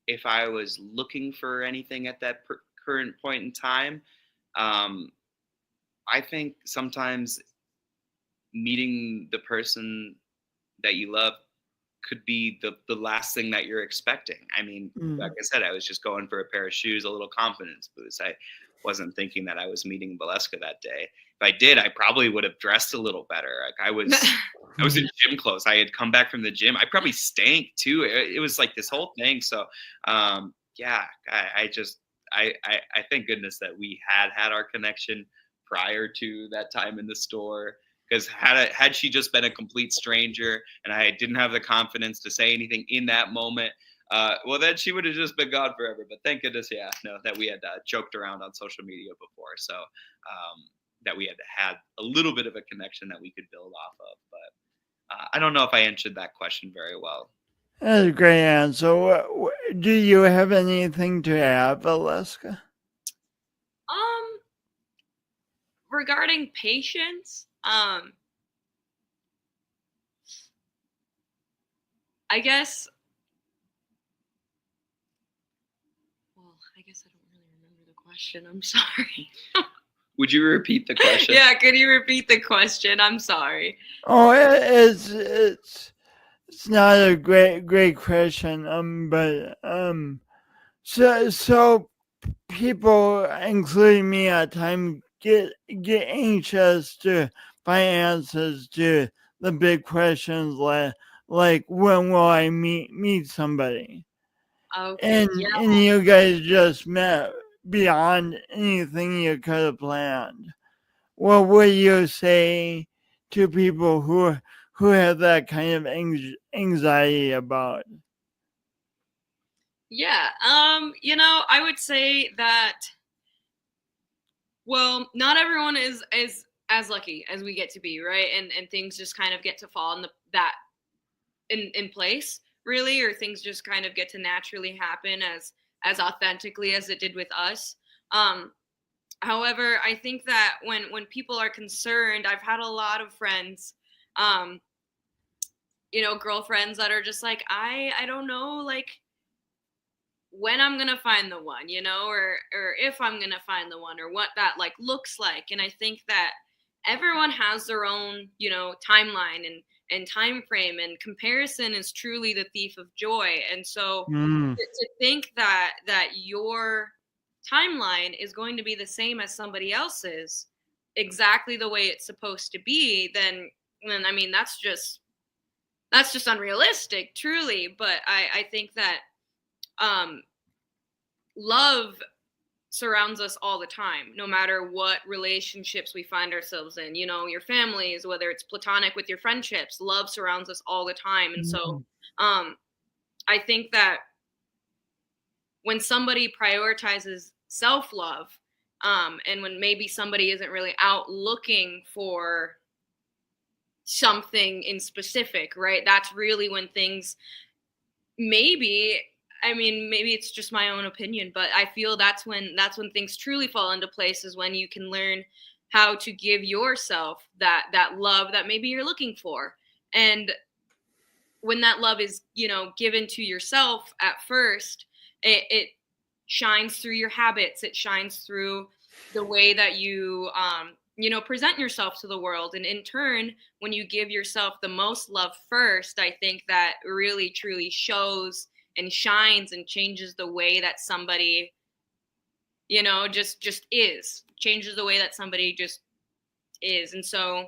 if I was looking for anything at that current point in time. Um, I think sometimes meeting the person that you love could be the last thing that you're expecting. I mean, like I said, I was just going for a pair of shoes, a little confidence boost. I wasn't thinking that I was meeting Valeska that day. If I did, I probably would have dressed a little better. Like I was in gym clothes. I had come back from the gym. I probably stank too. It was like this whole thing. So, yeah, I thank goodness that we had our connection prior to that time in the store. Because had she just been a complete stranger and I didn't have the confidence to say anything in that moment, well, then she would have just been gone forever. But thank goodness, yeah, no, that we had joked around on social media before, so that we had a little bit of a connection that we could build off of. But I don't know if I answered that question very well. That's a great answer. Do you have anything to add, Valeska? Regarding patience, I guess. Well, I guess I don't really remember the question. I'm sorry. Would you repeat the question? Yeah, could you repeat the question? I'm sorry. Oh, it's not a great question. But so people, including me at times, get anxious to find answers to the big questions like when will I meet somebody? Okay. And you guys just met beyond anything you could have planned. What would you say to people who have that kind of anxiety about? Yeah. I would say that. Well, not everyone is as lucky as we get to be, right? And things just kind of get to fall in place, really, or things just kind of get to naturally happen as authentically as it did with us. However, I think that when people are concerned, I've had a lot of friends, girlfriends that are just like, I don't know, like when I'm gonna find the one, or if I'm gonna find the one, or what that like looks like. And I think that everyone has their own, timeline and time frame, and comparison is truly the thief of joy. And so to think that your timeline is going to be the same as somebody else's, exactly the way it's supposed to be, then I mean that's just unrealistic, truly. But I think that love surrounds us all the time, no matter what relationships we find ourselves in. Your families, whether it's platonic with your friendships, love surrounds us all the time. And so I think that when somebody prioritizes self-love, and when maybe somebody isn't really out looking for something in specific, right? That's really when things maybe it's just my own opinion, but I feel that's when things truly fall into place, is when you can learn how to give yourself that love that maybe you're looking for. And when that love is, given to yourself at first, it shines through your habits. It shines through the way that you, present yourself to the world. And in turn, when you give yourself the most love first, I think that really truly shows and shines and changes the way that somebody, just is, changes the way that somebody just is. And so I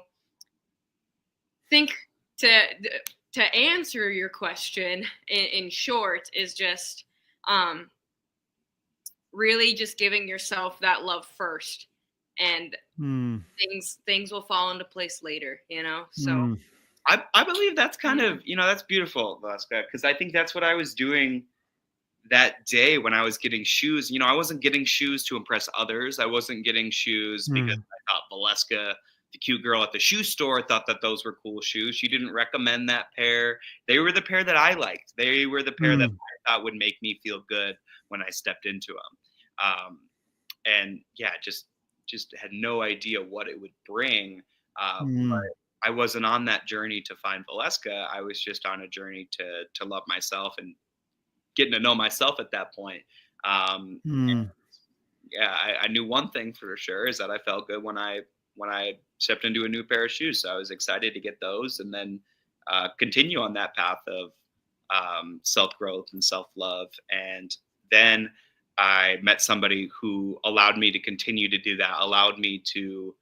think to answer your question in short is just really just giving yourself that love first, and things will fall into place later, so I believe that's kind of, that's beautiful, Valeska, because I think that's what I was doing that day when I was getting shoes. I wasn't getting shoes to impress others. I wasn't getting shoes because I thought Valeska, the cute girl at the shoe store, thought that those were cool shoes. She didn't recommend that pair. They were the pair that I liked. They were the pair that I thought would make me feel good when I stepped into them. And yeah, just had no idea what it would bring. But I wasn't on that journey to find Valeska. I was just on a journey to love myself and getting to know myself at that point. And yeah, I knew one thing for sure is that I felt good when I stepped into a new pair of shoes. So I was excited to get those and then continue on that path of self-growth and self-love. And then I met somebody who allowed me to continue to do that, allowed me to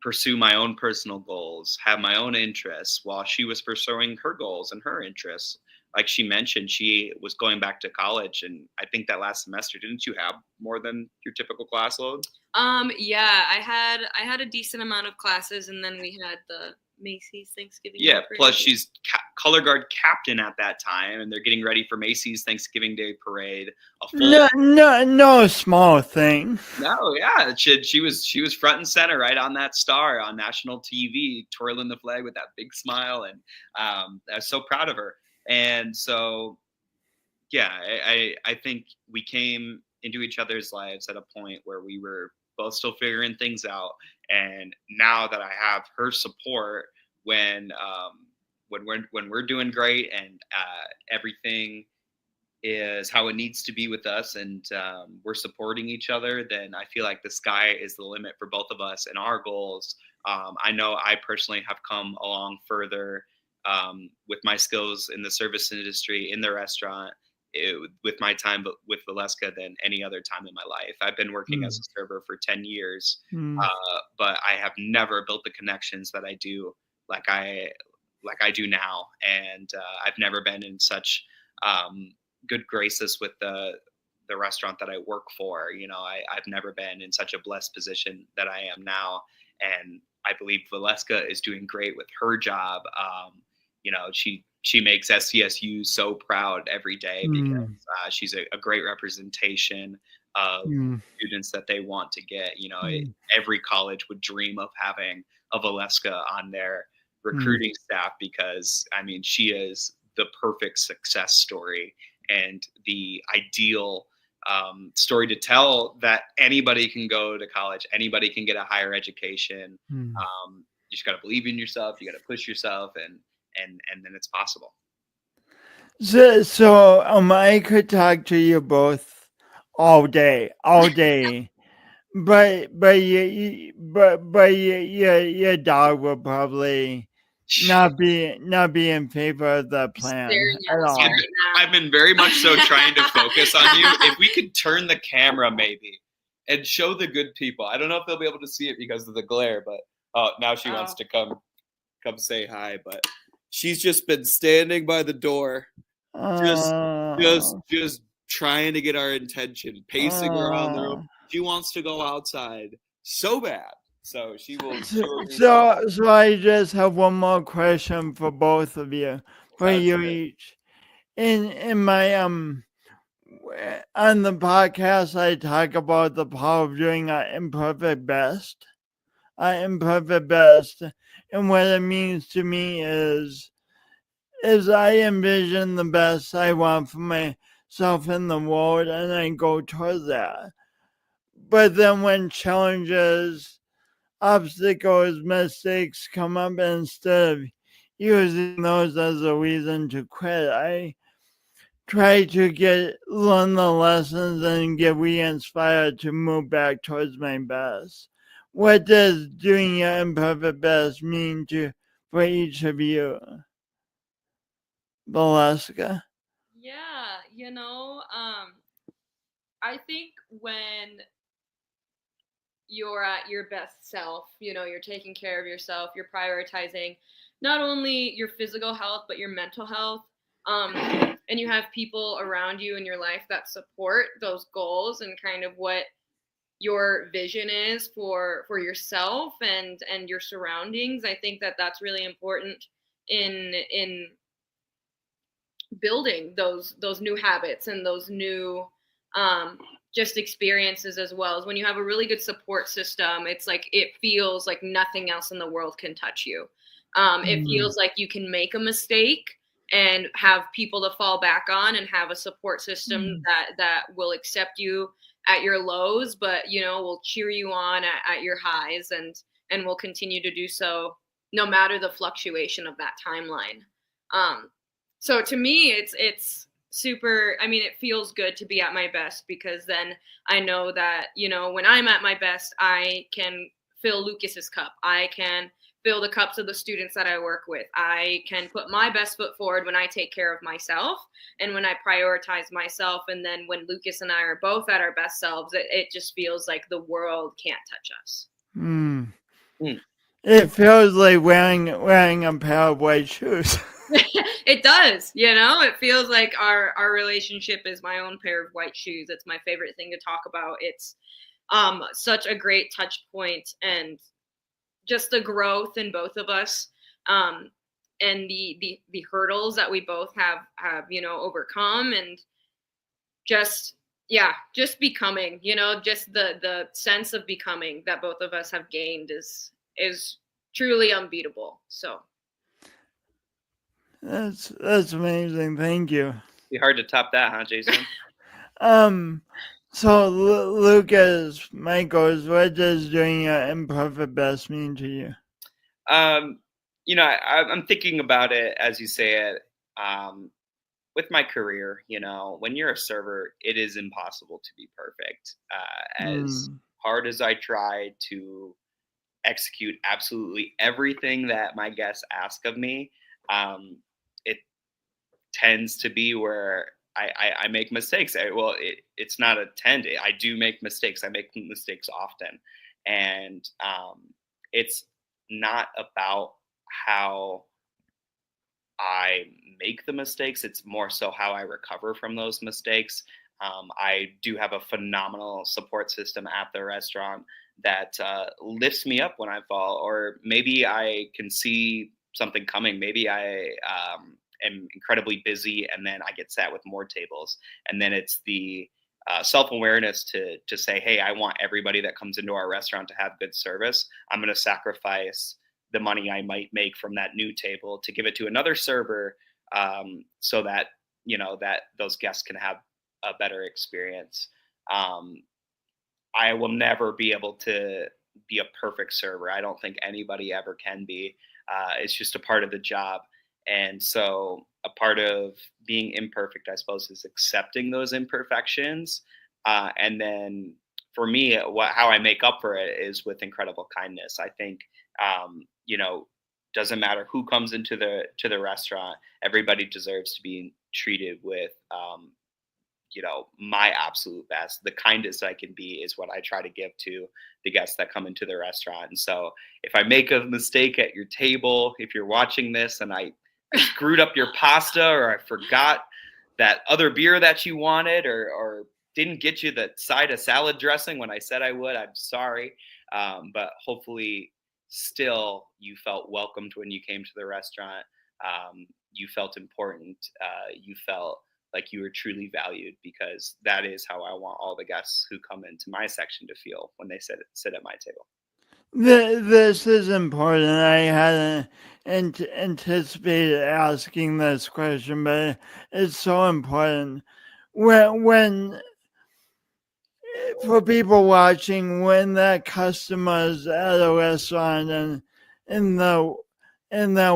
pursue my own personal goals, have my own interests while she was pursuing her goals and her interests. Like she mentioned, she was going back to college, and I think that last semester, didn't you have more than your typical class load? Yeah, I had a decent amount of classes, and then we had the Macy's Thanksgiving. Yeah, plus she's color guard captain at that time, and they're getting ready for Macy's Thanksgiving Day parade. No small thing. No, yeah, she was front and center, right on that star on national TV, twirling the flag with that big smile, and I was so proud of her. And so, yeah, I think we came into each other's lives at a point where we were both still figuring things out. And now that I have her support when we're doing great and everything is how it needs to be with us, and we're supporting each other, then I feel like the sky is the limit for both of us and our goals. I know I personally have come along further with my skills in the service industry, in the restaurant, with my time with Valeska than any other time in my life. I've been working as a server for 10 years, but I have never built the connections that I do like I do now. And I've never been in such good graces with the restaurant that I work for. I've never been in such a blessed position that I am now. And I believe Valeska is doing great with her job. She makes SCSU so proud every day because she's a great representation of students that they want to get. Every college would dream of having a Valeska on their recruiting staff because, she is the perfect success story and the ideal story to tell, that anybody can go to college, anybody can get a higher education. You just got to believe in yourself, you got to push yourself, and then it's possible. So I could talk to you both all day, but your dog will probably not be in favor of the plan at all. I've been very much so trying to focus on you. If we could turn the camera maybe and show the good people. I don't know if they'll be able to see it because of the glare, but now she wants to come say hi, but she's just been standing by the door, just trying to get our attention, pacing around the room. She wants to go outside so bad, so she will. So I just have one more question for both of you, for you each. In my on the podcast, I talk about the power of doing an imperfect best. And what it means to me is I envision the best I want for myself in the world, and I go towards that. But then when challenges, obstacles, mistakes come up, and instead of using those as a reason to quit. I try to learn the lessons and get re-inspired to move back towards my best. What does doing your imperfect best mean for each of you? Valeska? Yeah, I think when you're at your best self, you're taking care of yourself, you're prioritizing not only your physical health, but your mental health. And you have people around you in your life that support those goals and kind of what your vision is for yourself and your surroundings. I think that that's really important in building those new habits and those new just experiences, as well as when you have a really good support system. It's like it feels like nothing else in the world can touch you. It feels like you can make a mistake and have people to fall back on, and have a support system that will accept you at your lows, but will cheer you on at your highs, and will continue to do so no matter the fluctuation of that timeline. So to me, it's super, I mean, it feels good to be at my best, because then I know that, when I'm at my best, I can fill Lucas's cup. I can fill the cups of the students that I work with. I can put my best foot forward when I take care of myself and when I prioritize myself. And then when Lucas and I are both at our best selves, it just feels like the world can't touch us. It feels like wearing a pair of white shoes. It does, it feels like our relationship is my own pair of white shoes. It's my favorite thing to talk about. It's such a great touch point, and just the growth in both of us, and the hurdles that we both have overcome, and just becoming, just the sense of becoming that both of us have gained is truly unbeatable. So that's amazing. Thank you. Be hard to top that, huh, Jason? So Lucas, Michaels, what does doing your imperfect best mean to you? I'm thinking about it as you say it. With my career, when you're a server, it is impossible to be perfect. As hard as I try to execute absolutely everything that my guests ask of me, it tends to be where I make mistakes. It's not a tend. I do make mistakes. I make mistakes often. And it's not about how I make the mistakes. It's more so how I recover from those mistakes. I do have a phenomenal support system at the restaurant that lifts me up when I fall, or maybe I can see something coming. Maybe I am incredibly busy, and then I get sat with more tables. And then it's the self-awareness to say, hey, I want everybody that comes into our restaurant to have good service. I'm going to sacrifice the money I might make from that new table to give it to another server, so that, that those guests can have a better experience. I will never be able to be a perfect server. I don't think anybody ever can be. It's just a part of the job. And so a part of being imperfect, I suppose, is accepting those imperfections. And then for me, how I make up for it is with incredible kindness. I think, doesn't matter who comes into the restaurant, everybody deserves to be treated with, my absolute best. The kindest I can be is what I try to give to the guests that come into the restaurant. And so if I make a mistake at your table, if you're watching this and I screwed up your pasta, or I forgot that other beer that you wanted, or didn't get you the side of salad dressing when I said I would, I'm sorry. But hopefully still you felt welcomed when you came to the restaurant. You felt important. You felt like you were truly valued, because that is how I want all the guests who come into my section to feel when they sit at my table. This is important. I hadn't anticipated asking this question, but it's so important. When for people watching, when that customer's at a restaurant and and the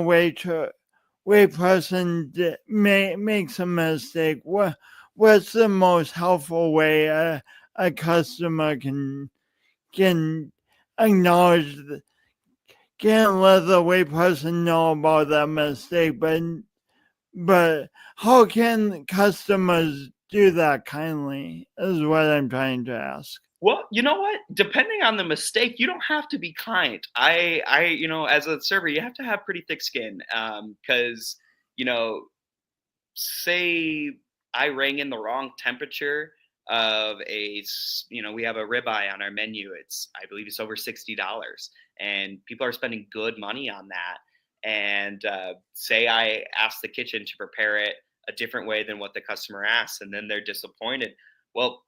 wait person makes a mistake, what's the most helpful way a customer can acknowledge, can let the wait person know about that mistake, but how can customers do that kindly is what I'm trying to ask. Well, you know what? Depending on the mistake, you don't have to be kind. As a server, you have to have pretty thick skin, because, you know, say I rang in the wrong temperature of we have a ribeye on our menu. I believe it's over $60, and people are spending good money on that. And say I ask the kitchen to prepare it a different way than what the customer asks, and then they're disappointed. Well,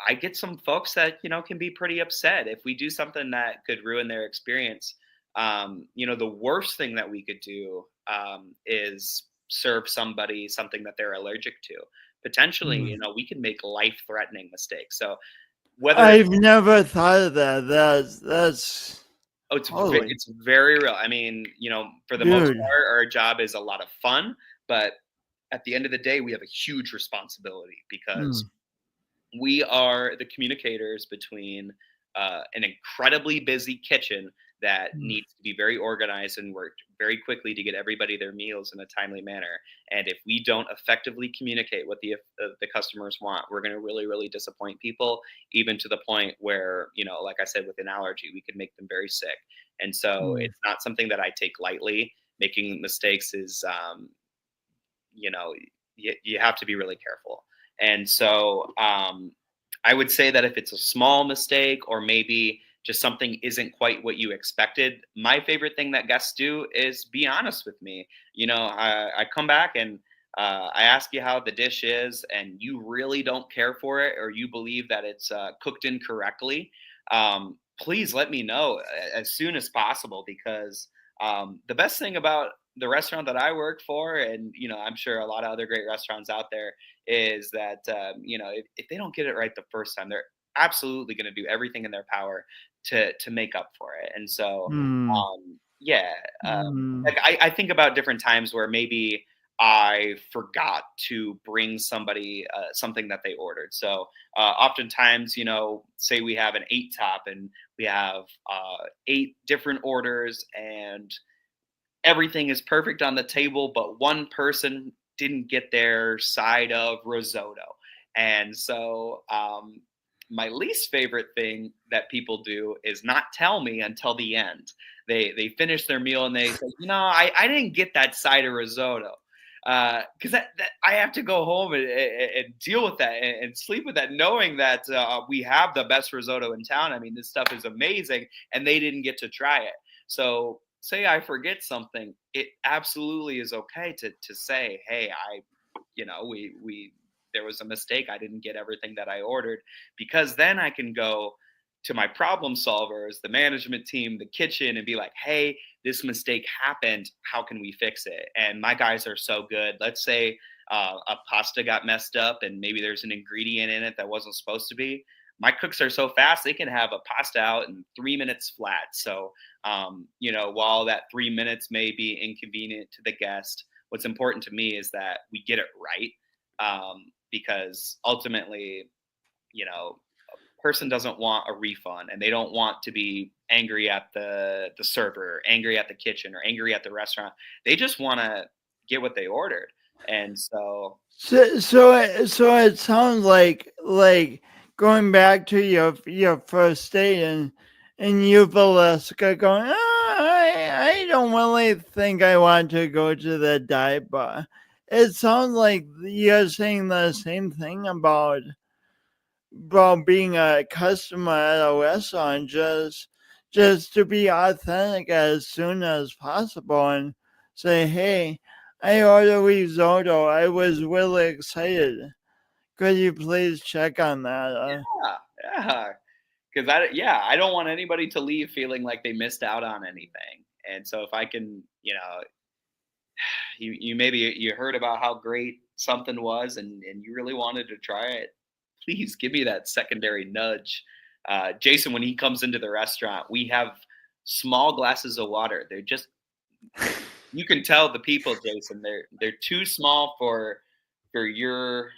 I get some folks that can be pretty upset if we do something that could ruin their experience. The worst thing that we could do is serve somebody something that they're allergic to. Potentially, we can make life-threatening mistakes. So whether I've never thought of that. That's it's very real. I mean, for the most part, our job is a lot of fun, but at the end of the day, we have a huge responsibility because we are the communicators between an incredibly busy kitchen that needs to be very organized and work very quickly to get everybody their meals in a timely manner. And if we don't effectively communicate what the customers want, we're going to really, really disappoint people, even to the point where, like I said, with an allergy, we could make them very sick. And so it's not something that I take lightly. Making mistakes is, you have to be really careful. And so I would say that if it's a small mistake or maybe just something isn't quite what you expected, my favorite thing that guests do is be honest with me. I come back and I ask you how the dish is and you really don't care for it, or you believe that it's cooked incorrectly. Please let me know as soon as possible, because the best thing about the restaurant that I work for, and I'm sure a lot of other great restaurants out there, is that if they don't get it right the first time, they're absolutely going to do everything in their power to make up for it. And so like I think about different times where maybe I forgot to bring somebody something that they ordered. So oftentimes, say we have an 8 top and we have 8 different orders and everything is perfect on the table, but one person didn't get their side of risotto. And so my least favorite thing that people do is not tell me until the end. They finish their meal and they say, I didn't get that side of risotto. Because I have to go home and deal with that and sleep with that, knowing that we have the best risotto in town. I mean, this stuff is amazing, and they didn't get to try it. So say I forget something, it absolutely is okay to say, hey, there was a mistake. I didn't get everything that I ordered, because then I can go to my problem solvers, the management team, the kitchen, and be like, hey, this mistake happened. How can we fix it? And my guys are so good. Let's say a pasta got messed up and maybe there's an ingredient in it that wasn't supposed to be. My cooks are so fast, they can have a pasta out in 3 minutes flat. So, while that 3 minutes may be inconvenient to the guest, what's important to me is that we get it right. Because ultimately, a person doesn't want a refund, and they don't want to be angry at the server, angry at the kitchen, or angry at the restaurant. They just want to get what they ordered. And so it sounds like going back to your first date and you, Valeska, going, I don't really think I want to go to the dive bar. It sounds like you're saying the same thing about being a customer at a restaurant, just to be authentic as soon as possible and say, hey, I ordered risotto. I was really excited. Could you please check on that? Yeah. Because I don't want anybody to leave feeling like they missed out on anything. And so if I can, you heard about how great something was and you really wanted to try it, please give me that secondary nudge. Jason, when he comes into the restaurant, we have small glasses of water. They're just you can tell the people, Jason, they're too small for your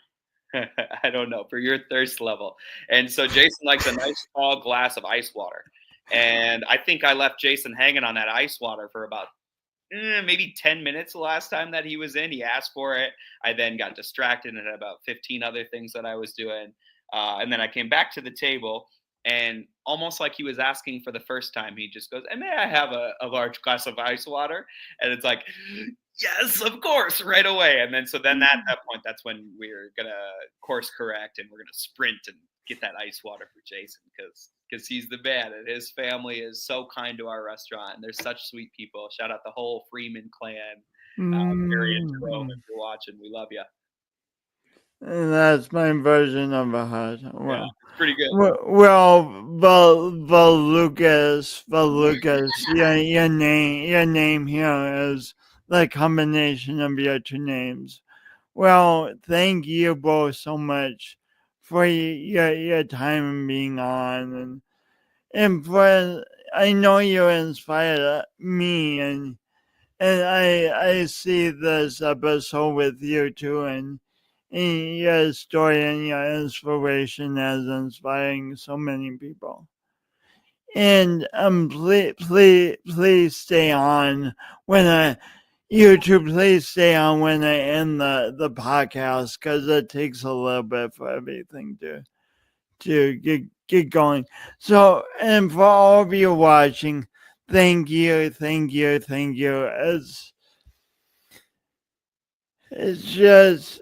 I don't know, for your thirst level. And so Jason likes a nice tall glass of ice water. And I think I left Jason hanging on that ice water for about maybe 10 minutes the last time that he was in. He asked for it. I then got distracted and had about 15 other things that I was doing. And then I came back to the table, and almost like he was asking for the first time, he just goes, and may I have a large glass of ice water? And it's like, yes, of course, right away. And then at that point, that's when we're gonna course correct and we're gonna sprint and get that ice water for Jason, because he's the man, and his family is so kind to our restaurant, and they're such sweet people. Shout out the whole Freeman clan. Barry and Jerome, if you're watching, we love you. And that's my version of a hut. Well, yeah, it's pretty good. Well, Lucas, your name here is the combination of your two names. Well, thank you both so much for your time and being on, and for, I know you inspired me, and I see this episode with you too, and your story and your inspiration as inspiring so many people. And please stay on when please stay on when I end the podcast, because it takes a little bit for everything to get going. So, and for all of you watching, thank you. It's just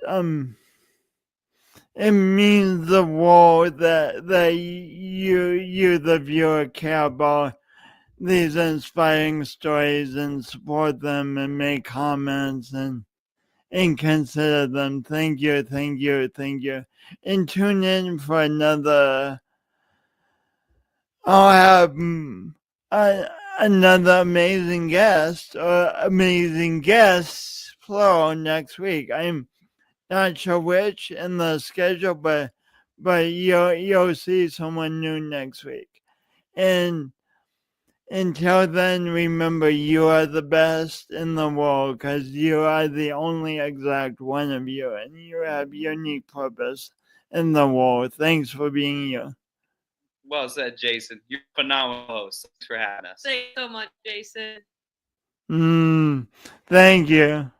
it means the world that you the viewer care about these inspiring stories and support them and make comments and consider them. Thank you. And tune in for another. I'll have another amazing guest or amazing guests plural next week. I'm not sure which in the schedule, but you'll see someone new next week. And until then, remember, you are the best in the world, because you are the only exact one of you, and you have unique purpose in the world. Thanks for being you. Well said, Jason. You're a phenomenal host. Thanks for having us. Thanks so much, Jason. Thank you.